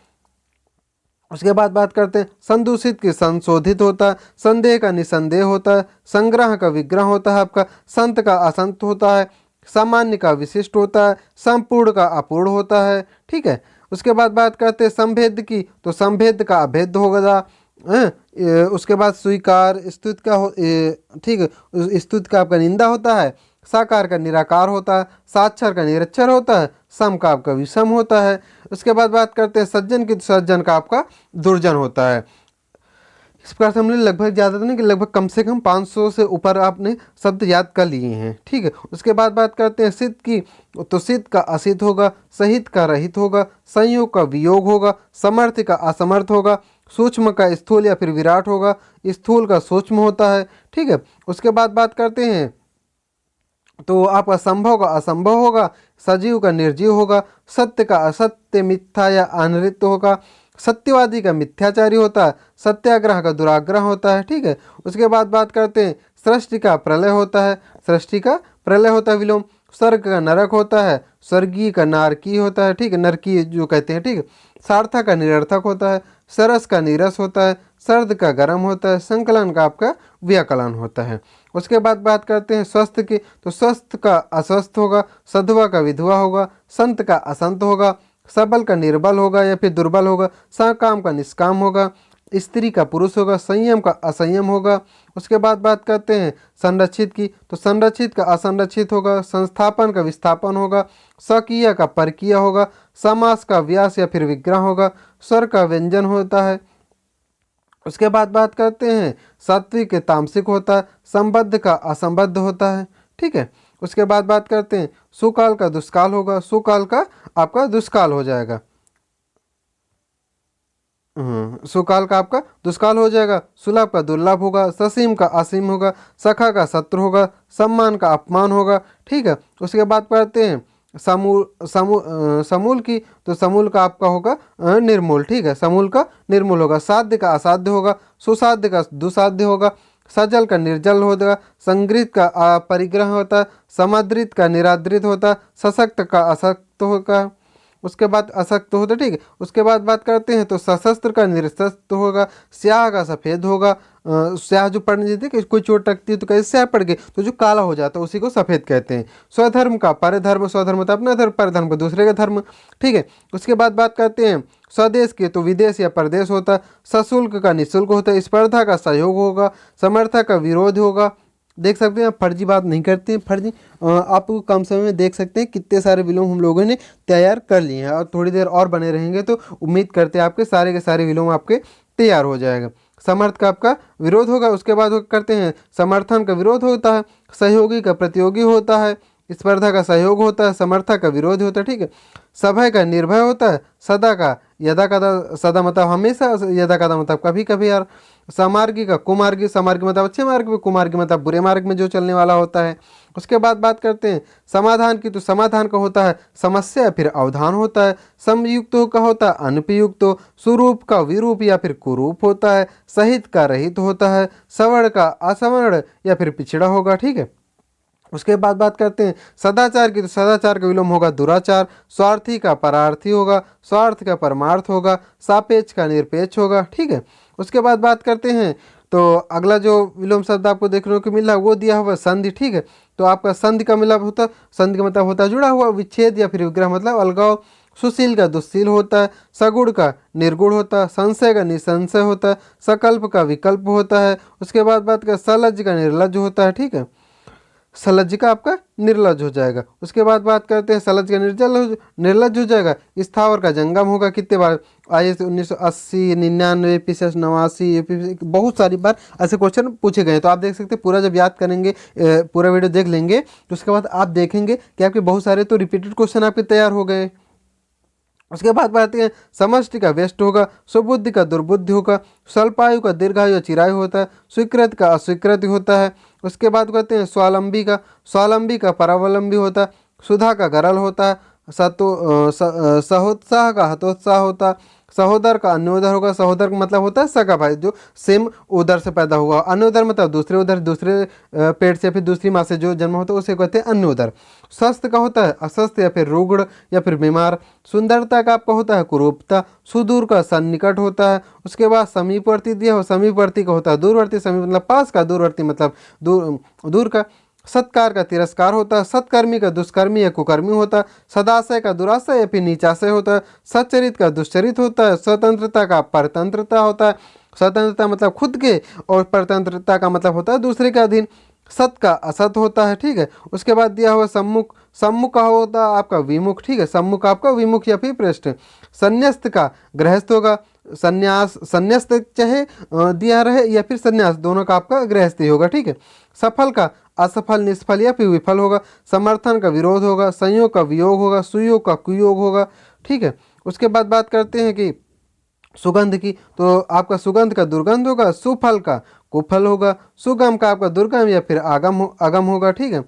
उसके बाद बात करते हैं संदूषित की संशोधित होता है, संदेह का निसंदेह होता है, संग्रह का विग्रह होता है आपका, संत का असंत होता है, सामान्य का विशिष्ट होता है, संपूर्ण का अपूर्ण होता है। ठीक है, उसके बाद बात करते हैं संभेद की, तो संभेद का अभेद होगा। उसके बाद स्वीकार स्तुति का ठीक है, स्तुति का आपका निंदा होता है, साकार का निराकार होता है, साक्षर का निरक्षर होता है, सम का आपका विषम होता है। उसके बाद बात करते हैं सज्जन की, तो सज्जन का आपका दुर्जन होता है। इस प्रकार से हमने लगभग ज़्यादा तो नहीं कि लगभग कम से कम 500 से ऊपर आपने शब्द याद कर लिए हैं। ठीक है, उसके बाद बात करते हैं सिद्ध की, तो सिद्ध का असिद्ध होगा, सहित का रहित होगा, संयोग का वियोग होगा, समर्थ का असमर्थ होगा, सूक्ष्म का स्थूल या फिर विराट होगा, स्थूल का सूक्ष्म होता है। ठीक है, उसके बाद बात करते हैं तो आपका संभव का असंभव होगा, सजीव का निर्जीव होगा, सत्य का असत्य, मिथ्या या अनृत्य होगा, सत्यवादी का मिथ्याचारी होता है, सत्याग्रह का दुराग्रह होता है। ठीक है, उसके बाद बात करते हैं सृष्टि का प्रलय होता है, सृष्टि का प्रलय होता है विलोम, स्वर्ग का नरक होता है, स्वर्गीय का नारकी होता है। ठीक है, नरकी जो कहते हैं। ठीक है, सार्थक का निरर्थक होता है, सरस का नीरस होता है, सर्द का गर्म होता है, संकलन का आपका व्याकलन होता है। उसके बाद बात करते हैं स्वस्थ की, तो स्वस्थ का अस्वस्थ होगा, सधवा का विधवा होगा, संत का असंत होगा, सबल का निर्बल होगा या फिर दुर्बल होगा, सकाम का निष्काम होगा, स्त्री का पुरुष होगा, संयम का असंयम होगा। उसके बाद बात करते हैं संरक्षित की, तो संरक्षित का असंरक्षित होगा, संस्थापन का विस्थापन होगा, स्वकीय का परकीय होगा, समास का व्यास या फिर विग्रह होगा, स्वर का व्यंजन होता है। उसके बाद बात करते हैं सात्विक तामसिक होता है, संबद्ध का असंबद्ध होता है। ठीक है, उसके बाद बात करते हैं सुकाल का दुष्काल होगा, सुकाल का आपका दुष्काल हो जाएगा। सुकाल का आपका दुष्काल हो जाएगा, सुलभ का दुर्लभ होगा, ससीम का असीम होगा, सखा का शत्रु होगा, सम्मान का अपमान होगा। ठीक है, उसके बाद पढ़ते हैं समूल की, तो समूल का आपका होगा निर्मूल। ठीक है, समूल का निर्मूल होगा, साध्य का असाध्य होगा, सुसाध्य का दुसाध्य होगा, सजल का निर्जल होगा, संग्रहित का परिग्रह होता है, समादृत का निरादृत होता है, सशक्त का असक्त होगा। उसके बाद असक्त होता है। ठीक है, उसके बाद बात करते हैं तो सशस्त्र का निरशस्त्र होगा, स्याह का सफ़ेद होगा, स्याह जो पड़ने देते कि कोई चोट लगती है तो कैसे स्याह पड़ गई, तो जो काला हो जाता है उसी को सफ़ेद कहते हैं। स्वधर्म का परधर्म, स्वधर्म होता है अपना धर्म, परधर्म का दूसरे का धर्म। ठीक है, उसके बाद बात करते हैं स्वदेश के, तो विदेश या परदेश होता है, सशुल्क का निःशुल्क होता है, स्पर्धा का सहयोग होगा, समर्था का विरोध होगा। देख सकते हैं आप फर्जी बात नहीं करते हैं, फर्जी आप कम समय में देख सकते हैं कितने सारे विलोम हम लोगों ने तैयार कर लिए हैं, और थोड़ी देर और बने रहेंगे तो उम्मीद करते हैं आपके सारे के सारे विलोम आपके तैयार हो जाएगा। समर्थ का आपका विरोध होगा, उसके बाद करते हैं समर्थन का विरोध होता है, सहयोगी का प्रतियोगी होता है, स्पर्धा का सहयोग होता है, समर्था का विरोध होता है। ठीक है, सभय का निर्भय होता है, सदा का यदा कदा, सदा मतलब हमेशा, यदा कदा मतलब कभी कभी यार, समार्गी का कुमार्गी, समार्गी मतलब अच्छे मार्ग में, कुमार्गी मतलब बुरे मार्ग में जो चलने वाला होता है। उसके बाद बात करते हैं समाधान की, तो समाधान का होता है समस्या या फिर अवधान होता है, समयुक्तों का होता है अनुपयुक्त, सुरूप का विरूप या फिर कुरूप होता है, सहित का रहित होता है, सवर्ण का असवर्ण या फिर पिछड़ा होगा। ठीक है, उसके बाद बात करते हैं सदाचार की, तो सदाचार का विलोम होगा दुराचार, स्वार्थी का परार्थी होगा, स्वार्थ का परमार्थ होगा, सापेक्ष का निरपेक्ष होगा। ठीक है, उसके बाद बात करते हैं तो अगला जो विलोम शब्द आपको देखने को मिला वो दिया हुआ संधि। ठीक है, तो आपका संधि का मतलब होता, संधि का मतलब होता है जुड़ा हुआ, विच्छेद या फिर विग्रह मतलब अलगाव, सुशील का दुस्शील होता है, सगुण का निर्गुण होता है, संशय का निसंशय होता है, सकल्प का विकल्प होता है। उसके बाद बात कर सलज्ज का निर्लज्ज होता है, ठीक है, सलज्ज का आपका निर्लज हो जाएगा। उसके बाद बात करते हैं सलज्ज का निर्लज हो जाएगा। स्थावर का जंगम होगा, कितने बार IAS 1980, 99, PCS 89, UPSC बहुत सारी बार ऐसे क्वेश्चन पूछे गए हैं। तो आप देख सकते हैं पूरा जब याद करेंगे, पूरा वीडियो देख लेंगे तो उसके बाद आप देखेंगे कि आपके बहुत सारे तो रिपीटेड क्वेश्चन आपके तैयार हो गए। उसके बाद बात करें समष्टि का व्यष्ट होगा, सुबुद्धि का दुर्बुद्धि होगा, स्वल्पायु का दीर्घायु या चिरायु होता है, स्वीकृत का अस्वीकृत होता है। उसके बाद कहते हैं स्वावलंबी का परावलंबी होता है, सुधा का गरल होता है, सहोत्साह का हतोत्साह होता है, सहोदर का अन्योदर होगा। सहोदर का मतलब होता है सगा भाई, जो सेम उदर से पैदा हुआ। अन्योदर मतलब दूसरे उदर, दूसरे पेट से फिर दूसरी माँ से जो जन्म होता है उसे कहते हैं अन्योदर। स्वस्थ का होता है अस्वस्थ या फिर रुग्ण या फिर बीमार। सुंदरता का आपका होता है कुरूपता। सुदूर का सन्निकट होता है। उसके बाद समीपवर्ती दिया हो, समीपवर्ती का होता है दूरवर्ती, समीप मतलब पास का, दूरवर्ती मतलब दूर का। सत्कार का तिरस्कार होता है। सत्कर्मी का दुष्कर्मी या कुकर्मी होता है। सदाशय का दुराशय या फिर नीचाशय होता है। सच्चरित का दुष्चरित होता है। स्वतंत्रता का परतंत्रता होता है। स्वतंत्रता मतलब खुद के, और परतंत्रता का मतलब होता है दूसरे के अधीन। सत का असत होता है, ठीक है। उसके बाद दिया हुआ सम्मुख, सम्मुख का होता है आपका विमुख, ठीक है, सम्मुख आपका विमुख या फिर पृष्ठ। संन्यास्त का गृहस्थ होगा। संन्यास, संन्यास्त चाहे दिया रहे या फिर संन्यास, दोनों का आपका गृहस्थी होगा, ठीक है। सफल का असफल, निष्फल या फिर विफल होगा। समर्थन का विरोध होगा। संयोग का वियोग होगा। सुयोग का कुयोग होगा, ठीक है। उसके बाद बात करते हैं कि सुगंध की, तो आपका सुगंध का दुर्गंध होगा। सुफल का कुफल होगा। सुगम का आपका दुर्गम या फिर अगम होगा, ठीक है।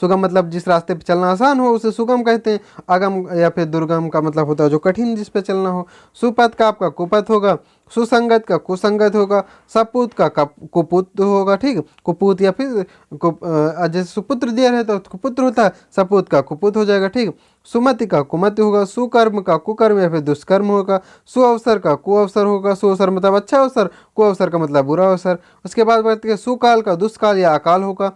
सुगम मतलब जिस रास्ते पे चलना आसान हो उसे सुगम कहते हैं। अगम या फिर दुर्गम का मतलब होता है जो कठिन जिस पे चलना हो। सुपथ का आपका कुपथ होगा। सुसंगत का कुसंगत होगा। सपूत का कुपुत होगा, ठीक है, कुपुत या फिर जैसे सुपुत्र दिया रहे तो कुपुत्र होता है, सपूत का कुपुत हो जाएगा, ठीक है। सुमति का कुमति होगा। सुकर्म का कुकर्म या फिर दुष्कर्म होगा। सुअवसर का कुअवसर होगा। सुअवसर मतलब अच्छा अवसर, कुअवसर का मतलब बुरा अवसर। उसके बाद बात करें सुकाल का दुष्काल या अकाल होगा।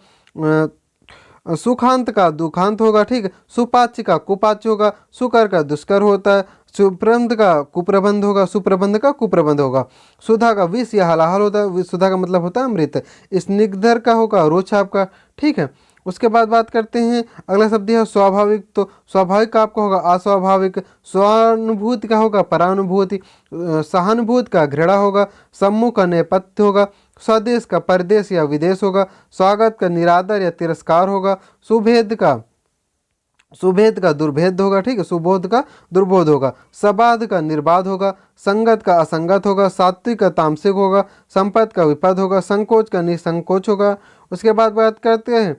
सुखांत का दुखांत होगा, ठीक है। सुपाच्य का कुपाच्य होगा। सुकर का दुष्कर होता है। सुप्रबंध का कुप्रबंध होगा। सुप्रबंध का कुप्रबंध होगा। सुधा का विष या हलाहल होता है। सुधा का मतलब होता है अमृत। स्निग्धर का होगा रोछाप का, ठीक है। उसके बाद बात करते हैं अगला शब्द है स्वाभाविक, तो स्वाभाविक का आपका होगा अस्वाभाविक। स्वानुभूति का होगा परानुभूति। सहानुभूति का घृणा होगा। सम्मुख का नेपथ्य होगा। स्वदेश का परदेश या विदेश होगा। स्वागत का निरादर या तिरस्कार होगा। सुभेद का दुर्भेद होगा, ठीक है, सुबोध का दुर्बोध होगा। सबाध का निर्बाध होगा। संगत का असंगत होगा। सात्विक का तामसिक होगा। संपत का विपद होगा। संकोच का निसंकोच होगा। उसके बाद बात करते हैं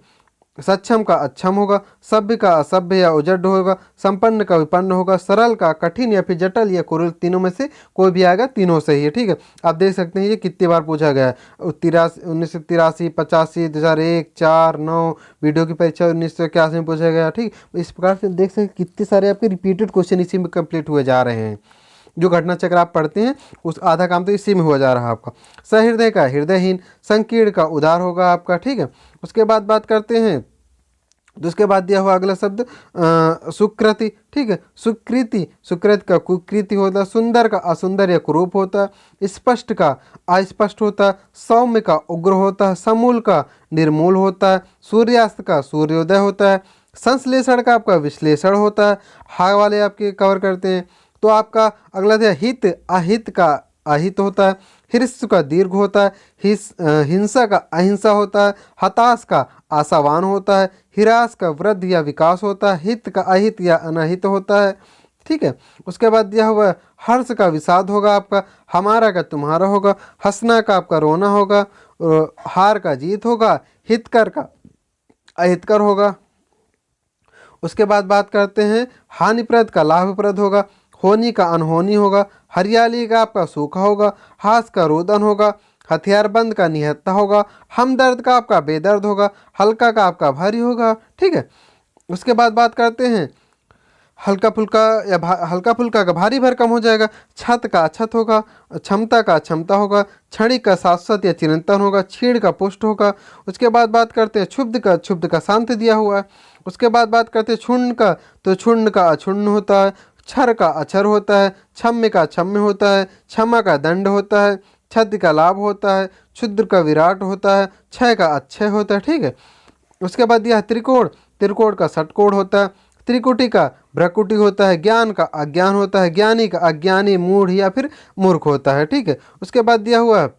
सक्षम का अक्षम होगा। सभ्य का असभ्य या उजड होगा। संपन्न का विपन्न होगा। सरल का कठिन या फिर जटिल या कुरिल, तीनों में से कोई भी आएगा, तीनों सही है, ठीक है। आप देख सकते हैं ये कितनी बार पूछा गया है। 1983, 85, 2001, 4, 9, वीडियो की परीक्षा 1981 में पूछा गया, ठीक। इस प्रकार से देख सकते कितने सारे आपके रिपीटेड क्वेश्चन इसी में कंप्लीट हुए जा रहे हैं। जो घटना चक्र आप पढ़ते हैं उस आधा काम तो इसी में हुआ जा रहा है आपका। सहृदय का हृदयहीन। संकीर्ण का उदार होगा आपका, ठीक है। उसके बाद बात करते हैं, तो उसके बाद दिया हुआ अगला शब्द सुकृति, ठीक है। सुकृति, सुकृत का कुकृति होता है। सुंदर का असुंदर या कुरूप होता है। स्पष्ट का अस्पष्ट होता है। सौम्य का उग्र होता है। समूल का निर्मूल होता है। सूर्यास्त का सूर्योदय होता है। संश्लेषण का आपका विश्लेषण होता है। हा वाले आपके कवर करते हैं। तो आपका अगला दिया हित, अहित का अहित होता है। हिर्स का दीर्घ होता है। हिंसा का अहिंसा होता है। हताश का आशावान होता है। हिरास का वृद्धि या विकास होता है। हित का अहित या अनहित होता है, ठीक है। उसके बाद दिया हुआ हर्ष का विषाद होगा आपका। हमारा का तुम्हारा होगा। हंसना का आपका रोना होगा। हार का जीत होगा। हितकर का अहितकर होगा। उसके बाद बात करते हैं हानिप्रद का लाभप्रद होगा। होनी का अनहोनी होगा। हरियाली का आपका सूखा होगा। हास का रोदन होगा। हथियारबंद का निहत्था होगा। हमदर्द का आपका बेदर्द होगा। हल्का का आपका भारी होगा, ठीक है। उसके बाद बात करते हैं हल्का फुल्का या हल्का फुल्का का भारी भरकम हो जाएगा। छत का अछत होगा। क्षमता का क्षमता होगा। क्षणिक का शाश्वत या चिरंतन होगा। क्षीण का पुष्ट होगा। उसके बाद बात करते हैं क्षुब्ध का शांत दिया हुआ है। उसके बाद बात करते हैं क्षुण्ण का, तो क्षुण्ण का अक्षुण्ण होता है। क्षर का अक्षर होता है, क्षम्य का क्षम्य होता है, क्षमा का दंड होता है, छद्म का लाभ होता है, क्षुद्र का विराट होता है, क्षय का अक्षय होता है। ठीक है, उसके बाद यह त्रिकोण, त्रिकोण का षटकोण होता है, त्रिकुटी का भ्रकुटी होता है, ज्ञान का अज्ञान होता है, ज्ञानी का अज्ञानी, मूढ़ या फिर मूर्ख होता है। ठीक है, उसके बाद दिया हुआ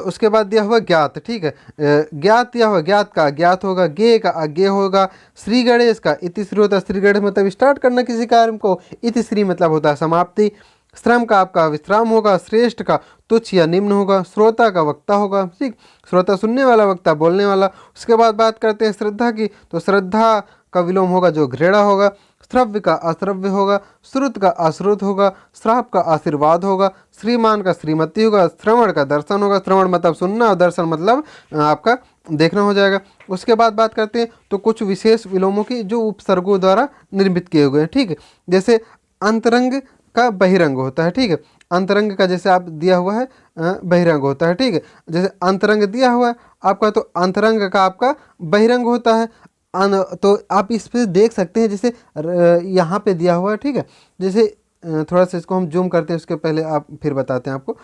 उसके बाद दिया हुआ ज्ञात। ठीक है, ज्ञात दिया हुआ, ज्ञात का अज्ञात होगा, ज्ञेय का अज्ञेय होगा, श्री गणेश का इतिश्री होता है, श्री गणेश मतलब स्टार्ट करना किसी कार्य को, इतिश्री मतलब होता है समाप्ति, श्रम का आपका विश्राम होगा, श्रेष्ठ का तुच्छ या निम्न होगा, श्रोता का वक्ता होगा। ठीक, श्रोता सुनने वाला, वक्ता बोलने वाला। उसके बाद बात करते हैं श्रद्धा की, तो श्रद्धा का विलोम होगा जो घृणा होगा, श्रव्य का अश्रव्य होगा, श्रुत का अश्रुत होगा, श्राप का आशीर्वाद होगा, श्रीमान का श्रीमती होगा, श्रवण का दर्शन होगा, श्रवण मतलब सुनना और दर्शन मतलब आपका देखना हो जाएगा। उसके बाद बात करते हैं तो कुछ विशेष विलोमों की जो उपसर्गों द्वारा निर्मित किए हुए हैं। ठीक है, जैसे अंतरंग का बहिरंग होता है। ठीक है, अंतरंग का जैसे आप दिया हुआ है बहिरंग होता है। ठीक है, जैसे अंतरंग दिया हुआ है आपका, तो अंतरंग का आपका बहिरंग होता है। तो आप इस पे देख सकते हैं, जैसे यहाँ पे दिया हुआ है। ठीक है, जैसे थोड़ा सा इसको हम जूम करते हैं, उसके पहले आप फिर बताते हैं आपको।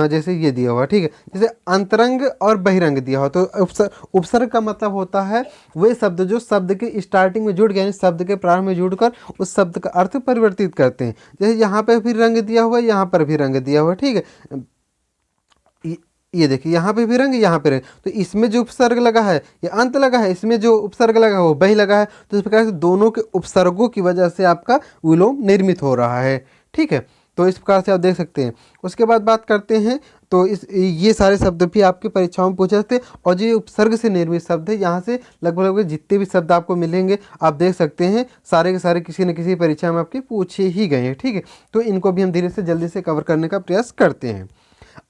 जैसे ये दिया हुआ है। ठीक है, जैसे अंतरंग और बहिरंग दिया हुआ, तो उपसर्ग का मतलब होता है वे शब्द जो शब्द के स्टार्टिंग में जुड़ गए, यानी शब्द के प्रारंभ में जुड़कर उस शब्द का अर्थ परिवर्तित करते हैं। जैसे यहाँ पे भी रंग दिया हुआ है, यहाँ पर भी रंग दिया हुआ है। ठीक है, ये देखिए यहाँ पे भी रंग, यहाँ पे रंग, तो इसमें जो उपसर्ग लगा है ये अंत लगा है, इसमें जो उपसर्ग लगा है वो बही लगा है। तो इस प्रकार से दोनों के उपसर्गों की वजह से आपका विलोम निर्मित हो रहा है। ठीक है, तो इस प्रकार से आप देख सकते हैं। उसके बाद बात करते हैं तो ये सारे शब्द भी आपकी परीक्षाओं में पूछे जाते हैं, और जो ये उपसर्ग से निर्मित शब्द है, यहाँ से लगभग जितने भी शब्द आपको मिलेंगे आप देख सकते हैं, सारे के सारे किसी न किसी परीक्षा में आपके पूछे ही गए हैं। ठीक है, तो इनको भी हम धीरे से जल्दी से कवर करने का प्रयास करते हैं।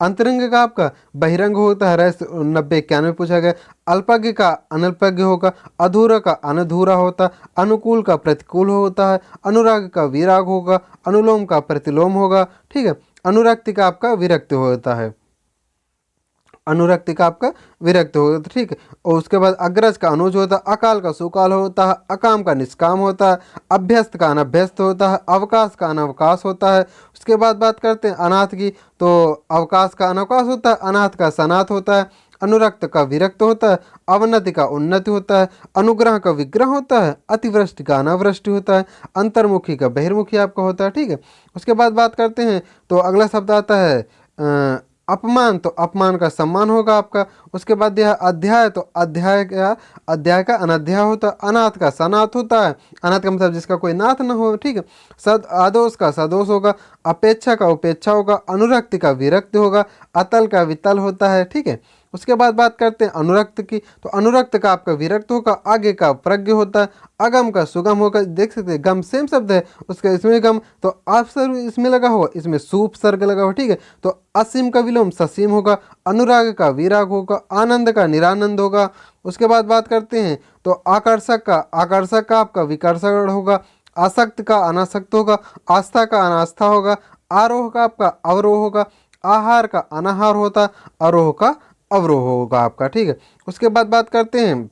अंतरंग का आपका बहिरंग होता है, रस 90-91 पूछा गया। अल्पज्ञ का अनल्पज्ञ होगा, अधूरा का अनधूरा होता, अनुकूल का प्रतिकूल होता है, अनुराग का विराग होगा, अनुलोम का प्रतिलोम होगा। ठीक है, अनुरक्ति का आपका विरक्त होता है, अनुरक्ति का आपका विरक्त होता है। ठीक है, और उसके बाद अग्रज का अनुज होता है, अकाल का सुकाल होता है, अकाम का निष्काम होता है, अभ्यस्त का अनभ्यस्त होता है, अवकाश का अनवकाश होता है। उसके बाद बात करते हैं अनाथ की, तो अवकाश का अनवकाश होता है, अनाथ का सनाथ होता है, अनुरक्त का विरक्त होता है, अवनति का उन्नति होता है, अनुग्रह का विग्रह होता है, अतिवृष्टि का अनावृष्टि होता है, अंतर्मुखी का बहिर्मुखी आपका होता है। ठीक है, उसके बाद बात करते हैं तो अगला शब्द आता है अपमान, तो अपमान का सम्मान होगा आपका। उसके बाद यह अध्याय, तो अध्याय का अनध्याय होता है, अनाथ का सनाथ होता है, अनाथ का मतलब जिसका कोई नाथ न हो। ठीक है, आदोष का सदोष होगा, अपेक्षा का उपेक्षा होगा, अनुरक्ति का विरक्त होगा, अतल का वितल होता है। ठीक है, उसके बाद बात करते हैं अनुरक्त की, तो अनुरक्त का आपका विरक्त होगा, आगे का प्रज्ञ होता है, अगम का सुगम होगा। देख सकते हैं गम सेम शब्द है, उसका इसमें गम, तो आप सर इसमें लगा हुआ, इसमें सूप सर्ग लगा हुआ। ठीक है, तो असीम का विलोम ससीम होगा, अनुराग का विराग होगा, आनंद का निरानंद होगा। उसके बाद बात करते हैं तो आकर्षक का आपका विकर्षण होगा, आसक्त का अनासक्त होगा, आस्था का अनास्था होगा, आरोह का आपका अवरोह होगा, आहार का अनाहार होता, आरोह का अवरोह होगा आपका। ठीक है, उसके बाद बात करते हैं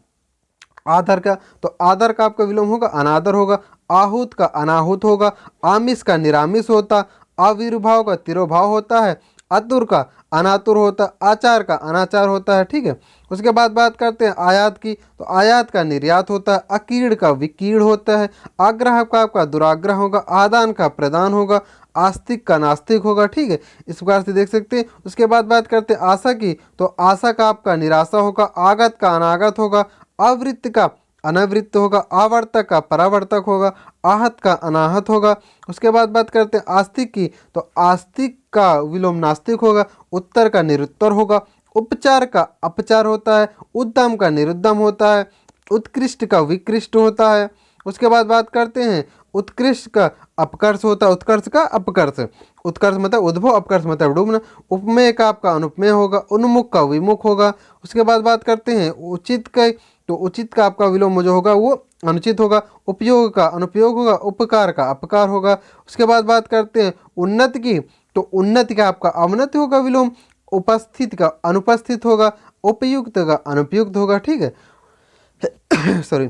आदर का, तो आदर का आपका विलोम होगा अनादर होगा, आहूत का अनाहूत होगा, आमिष का निरामिष होता, आविर्भाव का तिरोभाव होता है, अतुर का अनातुर होता, आचार का अनाचार होता है। ठीक है, उसके बाद बात करते हैं आयात की, तो आयात का निर्यात होता है, अकीड़ का विकीड़ होता है, आग्रह का आपका दुराग्रह होगा, आदान का प्रदान होगा, आस्तिक का नास्तिक होगा। ठीक है, इस प्रकार से देख सकते हैं। उसके बाद बात करते हैं आशा की, तो आशा का आपका निराशा होगा, आगत का अनागत होगा, आवृत्त का अनावृत्त होगा, आवर्तक का परावर्तक होगा, आहत का अनाहत होगा। उसके बाद बात करते हैं आस्तिक की, तो आस्तिक का विलोम नास्तिक होगा, उत्तर का निरुत्तर होगा, उपचार का अपचार होता है, उद्दम का निरुद्दम होता है, उत्कृष्ट का विकृष्ट होता है। उसके बाद बात करते हैं उत्कृष्ट का अपकर्ष होता है, उत्कर्ष का अपकर्ष, उत्कर्ष मतलब उद्भव, अपकर्ष मतलब डूबना। उपमेय का आपका अनुपमेय होगा, उन्मुख का विमुख होगा। उसके बाद बात करते हैं उचित का, तो उचित का आपका विलोम जो होगा वो अनुचित होगा, उपयोग का अनुपयोग होगा, उपकार का अपकार होगा। उसके बाद बात करते हैं उन्नति की, तो उन्नति का आपका अवनति होगा विलोम, उपस्थित का अनुपस्थित होगा, उपयुक्त का अनुपयुक्त होगा। ठीक है सॉरी।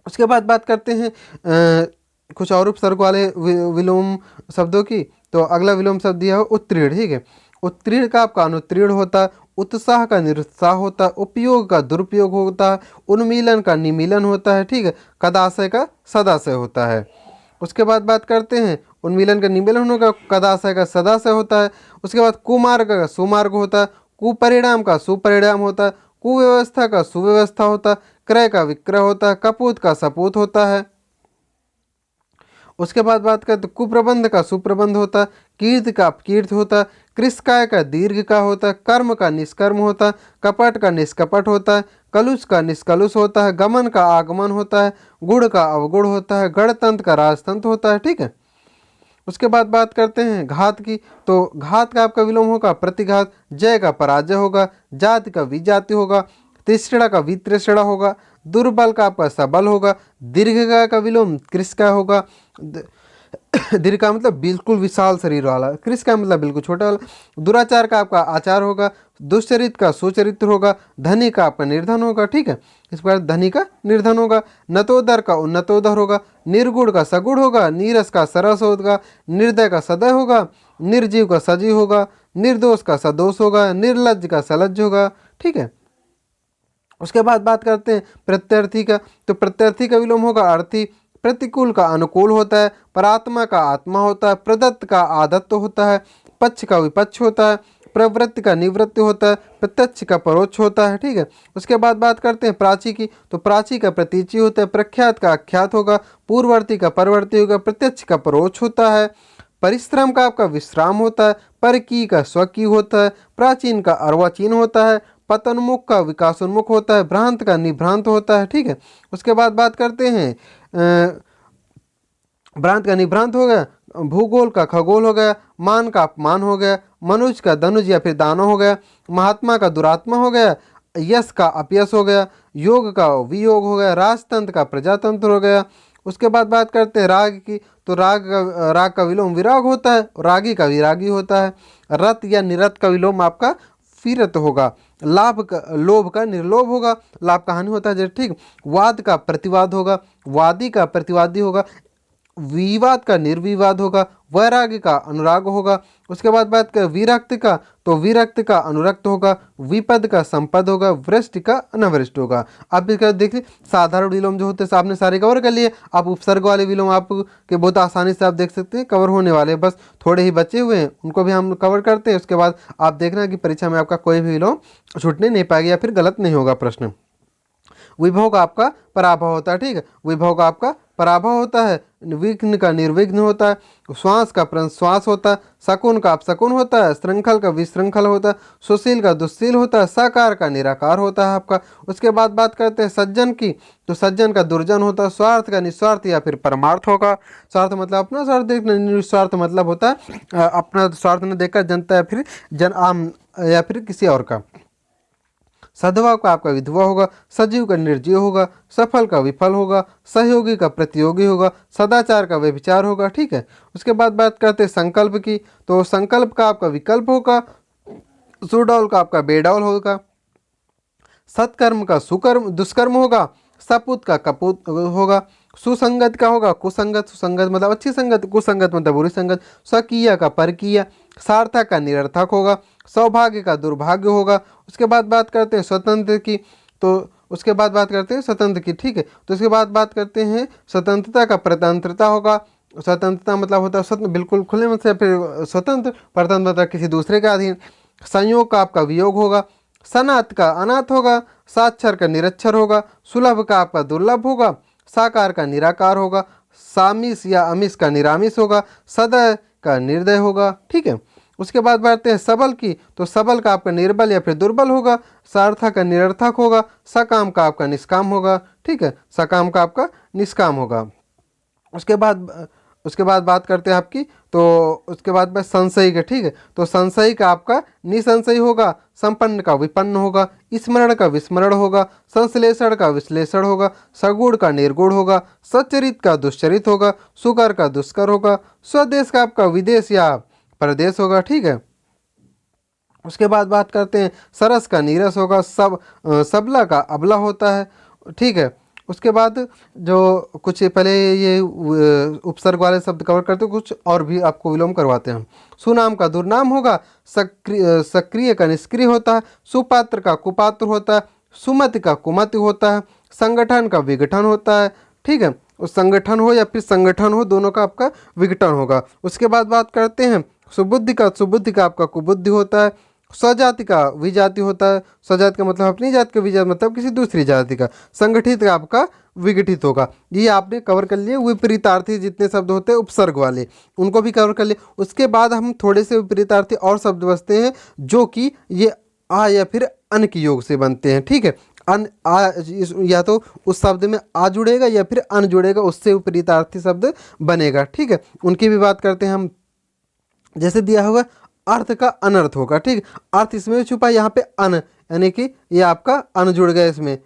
उसके बाद बात करते हैं कुछ और उपसर्ग वाले विलोम शब्दों की, तो अगला विलोम शब्द दिया हो उत्तीर्ण, ठीक है। उत्तीर्ण का आपका अनुत्तीर्ण होता है, उत्साह का निरुत्साह होता है, उपयोग का दुरुपयोग होता है, उन्मीलन का निमीलन होता है, ठीक है। कदाशय का सदाशय होता है। उसके बाद बात करते हैं उन्मीलन का निमीलन होने का, कदाशय का सदाशय होता है। उसके बाद कुमार्ग का सुमार्ग होता है, कुपरिणाम का सुपरिणाम होता है, कुव्यवस्था का सुव्यवस्था होता है, क्रय का विक्रय होता है, कपूत का सपूत होता है। उसके बाद बात करें तो कुप्रबंध का सुप्रबंध होता है, कीर्ति का अपकीर्ति होता है, कृष्काय का दीर्घ का होता है, कर्म का निष्कर्म होता है, कपट का निष्कपट होता है, कलुष का निष्कलुष होता है, गमन का आगमन होता है, गुण का अवगुण होता है, गणतंत्र का राजतंत्र होता है, ठीक है। उसके बाद बात करते हैं घात की, तो घात का आपका विलोम होगा प्रतिघात, जय का पराजय होगा, जाति का विजाति होगा, तिसड़ा का वितृष्णा होगा, दुर्बल का आपका सबल होगा, दीर्घ का विलोम कृष का होगा। दीर्घ का मतलब बिल्कुल विशाल शरीर वाला, कृष का मतलब बिल्कुल छोटा वाला। दुराचार का आपका आचार होगा, दुश्चरित्र का सुचरित्र होगा, धनी का आपका निर्धन होगा, ठीक है। इस प्रकार धनी का निर्धन होगा, नतोदर का उन्नतोदर होगा, निर्गुण का सगुण होगा, नीरस का सरस होगा, निर्दय का सदय होगा, निर्जीव का सजीव होगा, निर्दोष का सदोष होगा, निर्लज्ज का सलज्ज होगा, ठीक है। उसके बाद बात करते हैं प्रत्यर्थी का, तो प्रत्यर्थी का विलोम होगा अर्थी, प्रतिकूल का अनुकूल होता है, परात्मा का आत्मा होता है, प्रदत्त का आदत्त होता है, पक्ष का विपक्ष होता है, प्रवृत्ति का निवृत्ति होता है, प्रत्यक्ष का परोक्ष होता है, ठीक है। उसके बाद बात करते हैं प्राची की, तो प्राची का प्रतीची होता है, प्रख्यात का अख्यात होगा, पूर्ववर्ती का परवर्ती होगा, प्रत्यक्ष का परोक्ष होता है, परिश्रम का आपका विश्राम होता है, परकी का स्वकी होता है, प्राचीन का अर्वाचीन होता है, पतनमुख का विकासोन्मुख होता है, भ्रांत का निभ्रांत होता है, ठीक है। उसके बाद बात करते हैं भ्रांत का निभ्रांत हो गया, भूगोल का खगोल हो गया, मान का अपमान हो गया, मनुज का धनुज या फिर दानव हो गया, महात्मा का दुरात्मा हो गया, यश का अपयश हो गया, योग का वियोग हो गया, राजतंत्र का प्रजातंत्र हो गया। उसके बाद बात करते हैं राग की, तो राग का विलोम विराग होता है, रागी का विरागी होता है। रत या निरत का विलोम आपका फिरत होगा। लाभ का लोभ का निर्लोभ होगा, लाभ का हानि होता है जैसे, ठीक। वाद का प्रतिवाद होगा, वादी का प्रतिवादी होगा, विवाद का निर्विवाद होगा, वैराग्य का अनुराग होगा। उसके बाद बात करें विरक्त का, तो विरक्त का अनुरक्त होगा, विपद का संपद होगा, वृष्टि का अनवृष्ट होगा। आप इसका देखिए साधारण विलोम जो होते हैं आपने सारे कवर कर लिए, आप उपसर्ग वाले विलोम आपके बहुत आसानी से आप देख सकते हैं कवर होने वाले, बस थोड़े ही बचे हुए हैं उनको भी हम कवर करते हैं। उसके बाद आप देखना कि परीक्षा में आपका कोई भी विलोम छूटने नहीं पाएगा या फिर गलत नहीं होगा प्रश्न। विभव का आपका पराभव होता है, ठीक है, विभव का आपका पराभव होता है, विघ्न का निर्विघ्न होता है, श्वास का प्रश्वास होता है, शकुन का अपशकुन होता है, श्रृंखल का विश्रृंखल होता है, सुशील का दुस्शील होता है, साकार का निराकार होता है आपका। उसके बाद बात करते हैं सज्जन की, तो सज्जन का दुर्जन होता है, स्वार्थ का निस्वार्थ या फिर परमार्थ होगा। स्वार्थ मतलब अपना स्वार्थ देखना, निस्वार्थ मतलब होता है अपना स्वार्थ न देखकर जनता या फिर जन आम या फिर किसी और का। सद्भाव का आपका विधवा होगा, सजीव का निर्जीव होगा, सफल का विफल होगा, सहयोगी का प्रतियोगी होगा, सदाचार का व्यभिचार होगा, ठीक है। उसके बाद बात करते हैं संकल्प की, तो संकल्प का आपका विकल्प होगा, सुडौल का आपका बेडौल होगा, सत्कर्म का सुकर्म दुष्कर्म होगा, सपूत का कपूत होगा, सुसंगत का होगा कुसंगत, सुसंगत मतलब अच्छी संगत, कुसंगत मतलब बुरी संगत, स्वकीय का परकीय, सार्थक का निरर्थक होगा, सौभाग्य का दुर्भाग्य होगा। उसके बाद बात करते हैं स्वतंत्र की, तो उसके बाद बात करते हैं स्वतंत्र की, ठीक है। तो उसके बाद बात करते हैं स्वतंत्रता का प्रतंत्रता होगा, स्वतंत्रता मतलब होता है स्वतंत्र बिल्कुल खुले मन से, फिर स्वतंत्र, परतंत्र मतलब किसी दूसरे के अधीन। संयोग का आपका वियोग होगा, सनात का अनाथ होगा, साक्षर का निरक्षर होगा, सुलभ का आपका दुर्लभ होगा, साकार का निराकार होगा, सामिस या अमिस का निरामिस होगा, सदय का निर्दय होगा, ठीक है। उसके बाद बढ़ते हैं सबल की, तो सबल का आपका निर्बल या फिर दुर्बल होगा, सार्थक का निरर्थक होगा, सकाम का आपका निष्काम होगा, ठीक है, सकाम का आपका निष्काम होगा। उसके बाद बात करते हैं आपकी, तो उसके बाद बस संशयी का, ठीक है, तो संशयी का आपका निसंशयी होगा, संपन्न का विपन्न होगा, स्मरण का विस्मरण होगा, संश्लेषण का विश्लेषण होगा, सगुण का निर्गुण होगा, सच्चरित का दुष्चरित होगा, सुकर का दुष्कर होगा, स्वदेश का आपका विदेश या परदेश होगा, ठीक है। उसके बाद बात करते हैं सरस का नीरस होगा, सबला का अबला होता है, ठीक है। उसके बाद जो कुछ पहले ये उपसर्ग वाले शब्द कवर करते हैं, कुछ और भी आपको विलोम करवाते हैं हम। सुनाम का दुर्नाम होगा, सक्रिय का निष्क्रिय होता है, सुपात्र का कुपात्र होता है, सुमति का कुमति होता है, संगठन का विघटन होता है। ठीक है, उस संगठन हो या फिर संगठन हो, दोनों का आपका विघटन होगा। उसके बाद बात करते हैं सुबुद्धि का आपका कुबुद्धि होता है, स्वजाति का विजाति होता है। स्वजाति का मतलब अपनी जाति का, विजाति मतलब किसी दूसरी जाति का। संगठित का आपका विघटित होगा। ये आपने कवर कर लिए। विपरीतार्थी जितने शब्द होते हैं उपसर्ग वाले, उनको भी कवर कर लिए। उसके बाद हम थोड़े से विपरीतार्थी और शब्द बचते हैं जो कि ये आ या फिर अन के योग से बनते हैं। ठीक है, अन आ या तो उस शब्द में आ जुड़ेगा या फिर अन जुड़ेगा, उससे विपरीतार्थी शब्द बनेगा। ठीक है, उनकी भी बात करते हैं हम। जैसे दिया हुआ अर्थ का अनर्थ होगा। ठीक, अर्थ इसमें छुपा, यहाँ पे अन, यानी कि ये आपका अन जुड़ गया इसमें,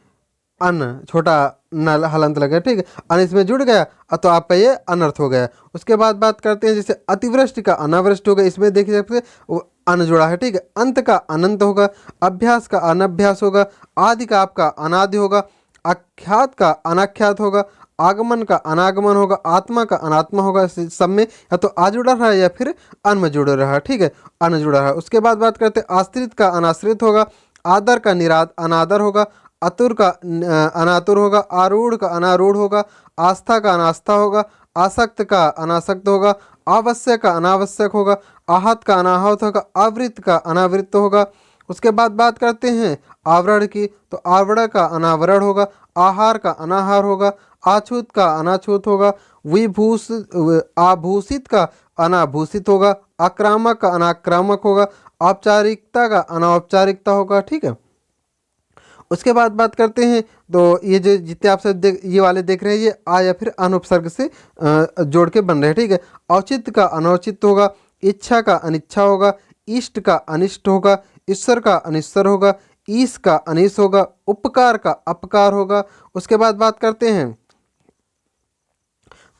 अन छोटा न हलंत लगा। ठीक है, अन इसमें जुड़ गया तो आपका ये अनर्थ हो गया। उसके बाद बात करते हैं जैसे अतिवृष्टि का अनावृष्टि होगा, इसमें देखिए सकते वो अन जुड़ा है। ठीक है, अंत का अनंत होगा, अभ्यास का अनभ्यास होगा, आदि का आपका अनादि होगा, आख्यात का अनाख्यात होगा, आगमन का अनागमन होगा, आत्मा का अनात्मा होगा। सब में या तो आ जुड़ा रहा है या फिर अन में जुड़ा रहा है। ठीक है, अन जुड़ा रहा है। उसके बाद बात करते हैं आश्रित का अनाश्रित होगा, आदर का अनादर होगा, अतुर का अनातुर होगा, आरूढ़ का अनारूढ़ होगा, आस्था का अनास्था होगा, आसक्त का अनासक्त होगा, आवश्यक का अनावश्यक होगा, आहत का अनाहत होगा, आवृत का अनावृत होगा। उसके बाद बात करते हैं आवरण की, तो आवरण का अनावरण होगा, आहार का अनाहार होगा, आछूत का अनाछूत होगा, विभूष आभूषित का अनाभूषित होगा, आक्रामक का अनाक्रामक होगा, औपचारिकता का अनौपचारिकता होगा। ठीक है, उसके बाद बात करते हैं तो ये जो जितने आप सब ये वाले देख रहे हैं, ये आ या फिर अनुपसर्ग से जोड़ के बन रहे हैं। ठीक है, औचित्य का अनौचित्य होगा, इच्छा का अनिच्छा होगा, इष्ट का अनिष्ट होगा, ईश्वर का अनिश्वर होगा, ईश का अनिश होगा, उपकार का अपकार होगा। उसके बाद बात करते हैं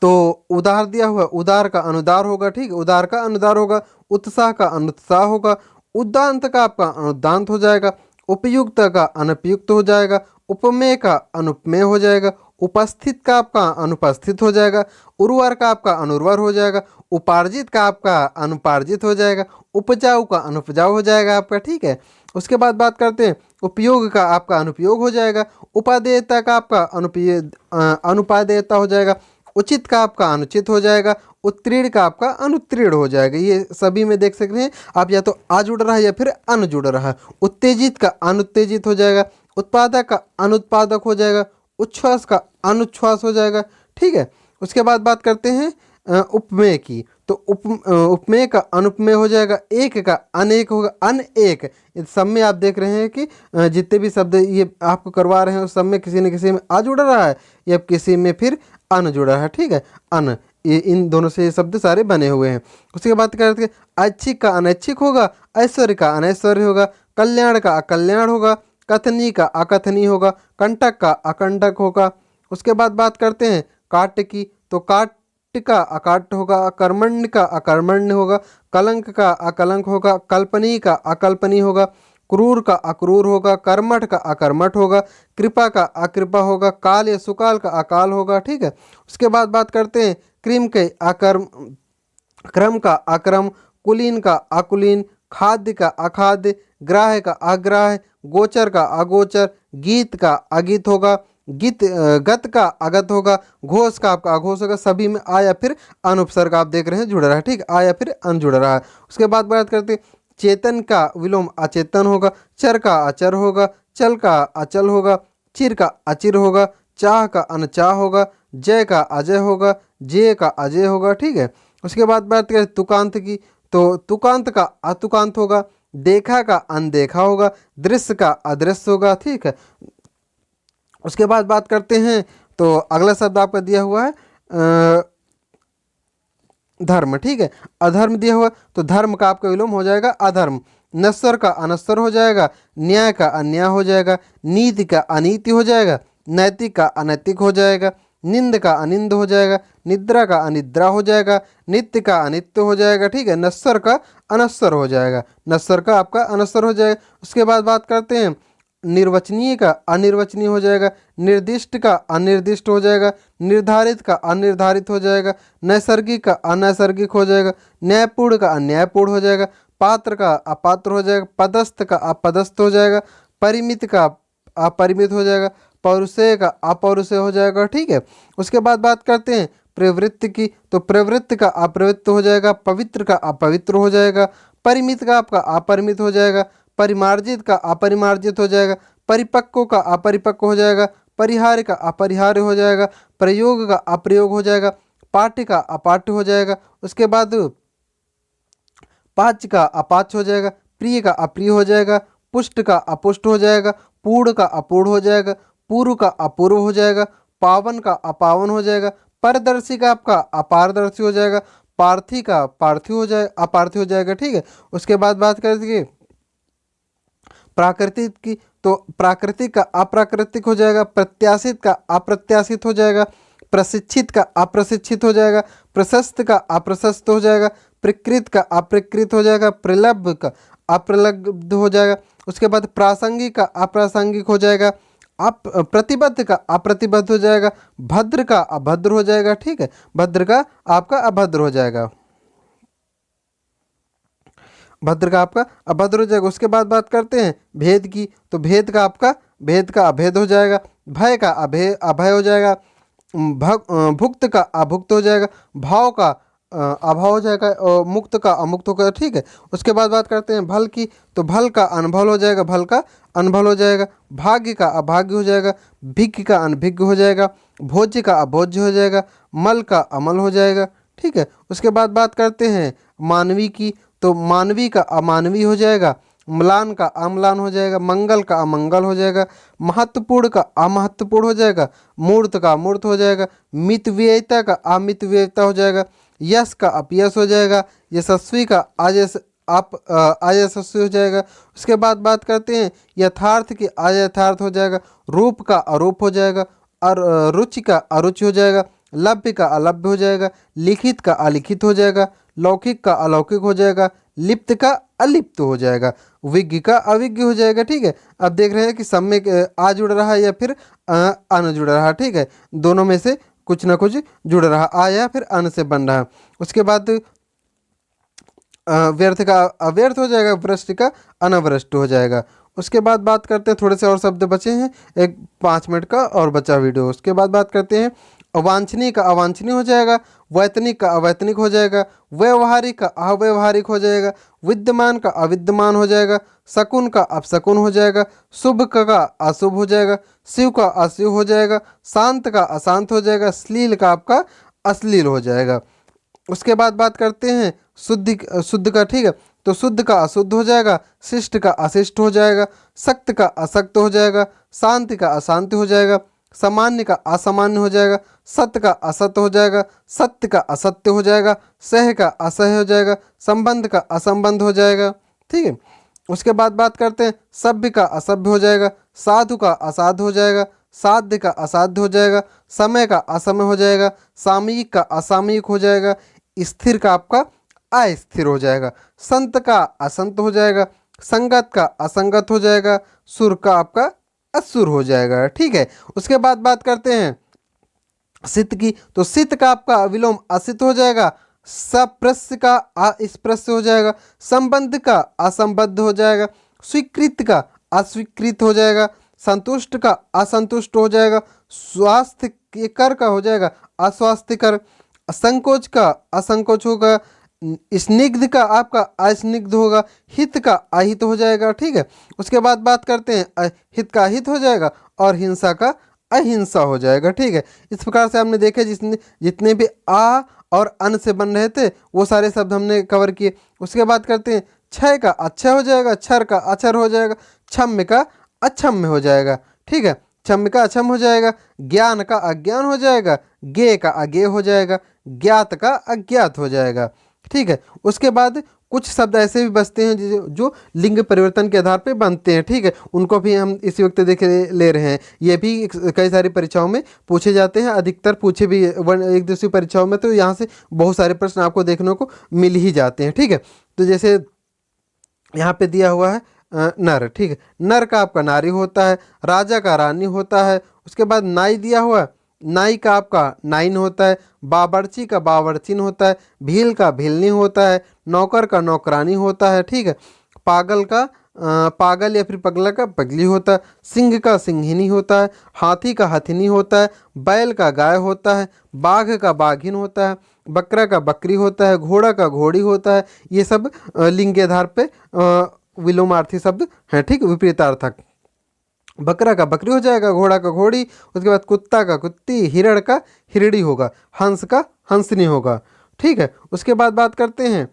तो उदार दिया हुआ, उदार का अनुदार होगा। ठीक है, उदार का अनुदार होगा, उत्साह का अनुत्साह होगा, उद्दांत का आपका अनुदांत हो जाएगा, उपयुक्त का अनुपयुक्त हो जाएगा, उपमेय का अनुपमेय हो जाएगा, उपस्थित का आपका अनुपस्थित हो जाएगा, उर्वर का आपका अनुर्वर हो जाएगा, उपार्जित का आपका अनुपार्जित हो जाएगा, उपजाऊ का अनुपजाऊ हो जाएगा आपका। ठीक है, उसके बाद बात करते हैं उपयोग का आपका अनुपयोग हो जाएगा, उपादेयता का आपका अनुपादेयता हो जाएगा, उचित का आपका अनुचित हो जाएगा, उत्तीर्ण का आपका अनुत्तीर्ण हो जाएगा। ये सभी में देख सकते हैं आप, या तो आ जुड़ रहा है या फिर अन जुड़ रहा है। उत्तेजित का अनुत्तेजित हो जाएगा, उत्पादक का अनुत्पादक हो जाएगा, उच्छ्वास का अनुच्छ्वास हो जाएगा। ठीक है, उसके बाद बात करते हैं उपमेय की, तो उपमेय का अनुपमेय हो जाएगा, एक का अनेक होगा, अन एक। इस सब में आप देख रहे हैं कि जितने भी शब्द ये आपको करवा रहे हैं उस सब में किसी न किसी में आ जुड़ा रहा है या किसी में फिर अन जुड़ा है। ठीक है, अन, ये इन दोनों से शब्द सारे बने हुए हैं। उसके बाद करते हैं ऐच्छिक का अनैच्छिक होगा, ऐश्वर्य का अनैश्वर्य होगा, कल्याण का अकल्याण होगा, कथनी का अकथनी होगा, कंटक का अकंटक होगा। उसके बाद बात करते हैं काट्य की, तो काट्य का अकाट्य होगा, कर्मण्य का अकर्मण्य होगा, कलंक का अकलंक होगा, कल्पनीय का अकल्पनीय होगा, क्रूर का अक्रूर होगा, कर्मठ का अकर्मठ होगा, कृपा का अकृपा होगा, काल या सुकाल का अकाल होगा। ठीक है, उसके बाद बात करते हैं क्रिम के अकर्म, क्रम का अक्रम, कुलीन का अकुलीन, खाद्य का अखाद्य, ग्राह्य का अग्राह्य, गोचर का अगोचर, गीत का अगीत होगा, गत का अगत होगा, घोष का आपका अघोष होगा। सभी में आ या फिर अनुपसर्ग आप देख रहे हैं जुड़ रहा है। ठीक है, आ या फिर अन जुड़ रहा है। उसके बाद बात करते हैं चेतन का विलोम अचेतन होगा, चर का अचर होगा, चल का अचल होगा, चिर का अचिर होगा, चाह का अनचाह होगा, जय का अजय होगा, जय का अजय होगा। ठीक है, उसके बाद बात करें तुकांत की, तो तुकांत का अतुकांत होगा, देखा का अनदेखा होगा, दृश्य का अदृश्य होगा। ठीक है, उसके बाद बात करते हैं तो अगला शब्द आपका दिया हुआ है धर्म। ठीक है, अधर्म दिया हुआ, तो धर्म का आपका विलोम हो जाएगा अधर्म, नश्वर का अनश्वर हो जाएगा, न्याय का अन्याय हो जाएगा, नीति का अनीति हो जाएगा, नैतिक का अनैतिक हो जाएगा, निंद का अनिंद हो जाएगा, निद्रा का अनिद्रा हो जाएगा, नित्य का अनित्य हो जाएगा। ठीक है, नश्वर का अनश्वर हो जाएगा, नश्वर का आपका अनश्वर हो जाएगा। उसके बाद बात करते हैं निर्वचनीय का अनिर्वचनीय हो जाएगा, निर्दिष्ट का अनिर्दिष्ट हो जाएगा, निर्धारित का अनिर्धारित हो जाएगा, नैसर्गिक का अनैसर्गिक हो जाएगा, न्यायपूर्ण का अन्यायपूर्ण हो जाएगा, पात्र का अपात्र हो जाएगा, पदस्थ का अपदस्थ हो जाएगा, परिमित का अपरिमित हो जाएगा, पौरुषेय का अपौरुषेय हो जाएगा। ठीक है, उसके बाद बात करते हैं प्रवृत्ति की, तो प्रवृत्ति का अप्रवृत्त हो जाएगा, पवित्र का अपवित्र हो जाएगा, परिमित का आपका अपरिमित हो जाएगा, परिमार्जित का अपरिमार्जित हो जाएगा, परिपक्व का अपरिपक्व हो जाएगा, परिहार्य का अपरिहार्य हो जाएगा, प्रयोग का अप्रयोग हो जाएगा, पाठ्य का अपाठ्य हो जाएगा। उसके बाद पाच्य का अपाच्य हो जाएगा, प्रिय का अप्रिय हो जाएगा, पुष्ट का अपुष्ट हो जाएगा, पूर्ण का अपूर्ण हो जाएगा, पूर्व का अपूर्व हो जाएगा, पावन का अपावन हो जाएगा, पारदर्शी का आपका अपारदर्शी हो जाएगा, पार्थी का पार्थिव हो जाएगा अपार्थिव हो जाएगा। ठीक है, उसके बाद बात करते प्राकृतिक की, तो प्राकृतिक का अप्राकृतिक हो जाएगा, प्रत्याशित का अप्रत्याशित हो जाएगा, प्रशिक्षित का अप्रशिक्षित हो जाएगा, प्रशस्त का अप्रशस्त हो जाएगा, प्रकृत का अप्रकृत हो जाएगा, प्रलब्ध का अप्रलब्ध हो जाएगा। उसके बाद प्रासंगिक का अप्रासंगिक हो जाएगा, आप प्रतिबद्ध का अप्रतिबद्ध हो जाएगा, भद्र का अभद्र हो जाएगा। ठीक है, भद्र का आपका अभद्र हो जाएगा, भद्र का आपका अभद्र हो जाएगा। उसके बाद बात करते हैं भेद की, तो भेद का आपका भेद का अभेद हो जाएगा, भय का अभय हो जाएगा, भुक्त का अभुक्त हो जाएगा, भाव का अभाव हो जाएगा, और मुक्त का अमुक्त होगा। ठीक है, उसके बाद बात करते हैं भल की, तो भल का अनभल हो जाएगा, भल का अनभल हो जाएगा, भाग्य का अभाग्य हो जाएगा, भिज्ञ का अनभिज्ञ हो जाएगा, भोज्य का अभोज्य हो जाएगा, मल का अमल हो जाएगा। ठीक है, उसके बाद बात करते हैं मानवी की, तो मानवी का अमानवी हो जाएगा, म्लान का अम्लान हो जाएगा, मंगल का अमंगल हो जाएगा, महत्वपूर्ण का अमहत्वपूर्ण हो जाएगा, मूर्त का मूर्त हो जाएगा, मितव्ययिता का अमितव्ययिता हो जाएगा, यश का अपयश हो जाएगा, यशस्वी का अयशस्वी हो जाएगा। उसके बाद बात करते हैं यथार्थ की अयथार्थ हो जाएगा, रूप का अरूप हो जाएगा, और रुचि का अरुचि हो जाएगा, लभ्य का अलभ्य हो जाएगा, लिखित का अलिखित हो जाएगा, लौकिक का अलौकिक हो जाएगा, लिप्त का अलिप्त हो जाएगा, विज्ञ का अविज्ञ हो जाएगा। ठीक है, अब देख रहे हैं कि सब में आ जुड़ रहा है या फिर अन जुड़ रहा है। ठीक है, दोनों में से कुछ ना कुछ जुड़ रहा, आ या फिर अन से बन रहा है। उसके बाद व्यर्थ का अव्यर्थ हो जाएगा, भ्रष्ट का अनवृष्ट हो जाएगा। उसके बाद बात करते हैं, थोड़े से और शब्द बचे हैं, एक 5 मिनट का और बचा वीडियो। उसके बाद बात करते हैं अवांछनीय का अवांछनीय हो जाएगा, वैतनिक का अवैतनिक हो जाएगा, व्यवहारिक का अव्यवहारिक हो जाएगा, विद्यमान का अविद्यमान हो जाएगा, शकुन का अपशकुन हो जाएगा, शुभ का अशुभ हो जाएगा, शिव का अशिव हो जाएगा, शांत का अशांत हो जाएगा, श्लील का आपका अश्लील हो जाएगा। उसके बाद बात करते हैं शुद्ध का। ठीक है, तो शुद्ध का अशुद्ध हो जाएगा, शिष्ट का अशिष्ट हो जाएगा, सक्त का असक्त हो जाएगा, शांति का अशांति हो जाएगा, सामान्य का असामान्य हो जाएगा, सत्य का असत्य हो जाएगा, सत्य का असत्य हो जाएगा, सह का असह हो जाएगा, संबंध का असंबंध हो जाएगा। ठीक है, उसके बाद बात करते हैं सभ्य का असभ्य हो जाएगा, साधु का असाध्य हो जाएगा, साध्य का असाध्य हो जाएगा, समय का असमय हो जाएगा, सामयिक का असामयिक हो जाएगा, स्थिर का आपका अस्थिर हो जाएगा, संत का असंत हो जाएगा, संगत का असंगत हो जाएगा, सुर का आपका असुर हो जाएगा। ठीक है, उसके बाद बात करते हैं सित की, तो सित का आपका विलोम असित हो जाएगा, सप्रस्य का अस्पृश्य हो जाएगा, संबंध का असंबद्ध हो जाएगा, स्वीकृत का अस्वीकृत हो जाएगा, संतुष्ट का असंतुष्ट हो जाएगा, स्वास्थ्य कर का हो जाएगा अस्वास्थ्यकर, संकोच का असंकोच होगा, स्निग्ध का आपका अस्निग्ध होगा, हित का अहित हो जाएगा। ठीक है, उसके बाद बात करते हैं हित का हित हो जाएगा और हिंसा का अहिंसा हो जाएगा। ठीक है, इस प्रकार से हमने देखे जितने भी आ और अन से बन रहे थे वो सारे शब्द हमने कवर किए। उसके बाद करते हैं क्षय का अक्षय हो जाएगा, क्षर का अक्षर हो जाएगा, क्षम्य का अक्षम्य हो जाएगा। ठीक है, क्षम्य का अक्षम हो जाएगा, ज्ञान का अज्ञान हो जाएगा, ज्ञेय का अज्ञेय हो जाएगा, ज्ञात का अज्ञात हो जाएगा। ठीक है, उसके बाद कुछ शब्द ऐसे भी बचते हैं जो लिंग परिवर्तन के आधार पे बनते हैं। ठीक है, उनको भी हम इसी वक्त देख ले रहे हैं। ये भी कई सारी परीक्षाओं में पूछे जाते हैं, अधिकतर पूछे भी एक दूसरी परीक्षाओं में, तो यहाँ से बहुत सारे प्रश्न आपको देखने को मिल ही जाते हैं। ठीक है, तो जैसे यहाँ पे दिया हुआ है नर, ठीक है। नर का आपका नारी होता है, राजा का रानी होता है। उसके बाद नाई दिया हुआ है, नाई का आपका नाइन होता है, बावर्ची का बावर्चिन होता है, भील का भिलनी होता है, नौकर का नौकरानी होता है, ठीक है। पागल का पागल या फिर पगला का पगली होता है, सिंह का सिंहिनी होता है, हाथी का हथिनी होता है, बैल का गाय होता है, बाघ का बाघिन होता है, बकरा का बकरी होता है, घोड़ा का घोड़ी होता है। ये सब लिंग के आधार पे विलोमार्थी शब्द हैं, ठीक, विपरीतार्थक। बकरा का बकरी हो जाएगा, घोड़ा का घोड़ी, उसके बाद कुत्ता का कुत्ती, हिरण का हिरड़ी होगा, हंस का हंसनी होगा, ठीक है। उसके बाद बात करते हैं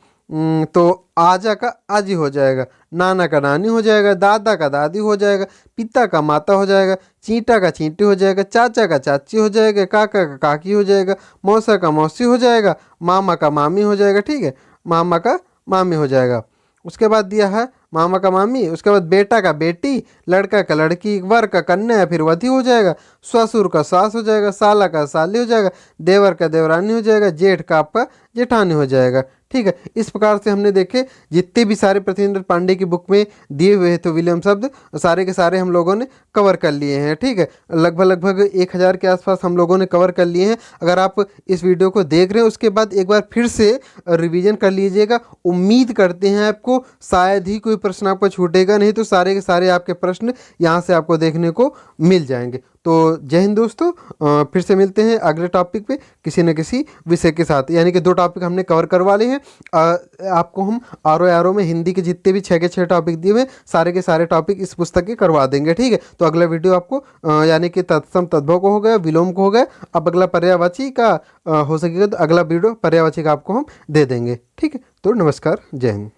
तो आजा का आजी हो जाएगा, नाना का नानी हो जाएगा, दादा का दादी हो जाएगा, पिता का माता हो जाएगा, चींटा का चींटी हो जाएगा, चाचा का चाची हो जाएगा, काका का काकी हो जाएगा, मौसा का मौसी हो जाएगा, मामा का मामी हो जाएगा, ठीक है, मामा का मामी हो जाएगा। उसके बाद दिया है मामा का मामी, उसके बाद बेटा का बेटी, लड़का का लड़की, वर का कन्या या फिर वधी हो जाएगा, ससुर का सास हो जाएगा, साला का साली हो जाएगा, देवर का देवरानी हो जाएगा, जेठ का आपका जेठानी हो जाएगा, ठीक है। इस प्रकार से हमने देखे जितने भी सारे प्रतिनिधि पांडे की बुक में दिए हुए हैं तो विलियम शब्द सारे के सारे हम लोगों ने कवर कर लिए हैं, ठीक है। लगभग 1000 के आसपास हम लोगों ने कवर कर लिए हैं। अगर आप इस वीडियो को देख रहे हैं उसके बाद एक बार फिर से रिवीजन कर लीजिएगा। उम्मीद करते हैं आपको शायद ही कोई प्रश्न आपको छूटेगा, नहीं तो सारे के सारे आपके प्रश्न यहाँ से आपको देखने को मिल जाएंगे। तो जय हिंद दोस्तों, फिर से मिलते हैं अगले टॉपिक पे किसी न किसी विषय के साथ। यानी कि 2 टॉपिक हमने कवर करवा लिए हैं। आपको हम आरो में हिंदी के जितने भी 6 के 6 टॉपिक दिए हुए सारे के सारे टॉपिक इस पुस्तक के करवा देंगे, ठीक है। तो अगला वीडियो आपको यानी कि तत्सम तद्भव को हो गया, विलोम को हो गया, अब अगला पर्यायवाची का हो सकेगा तो अगला वीडियो पर्यायवाची का आपको हम दे देंगे, ठीक है। तो नमस्कार, जय हिंद।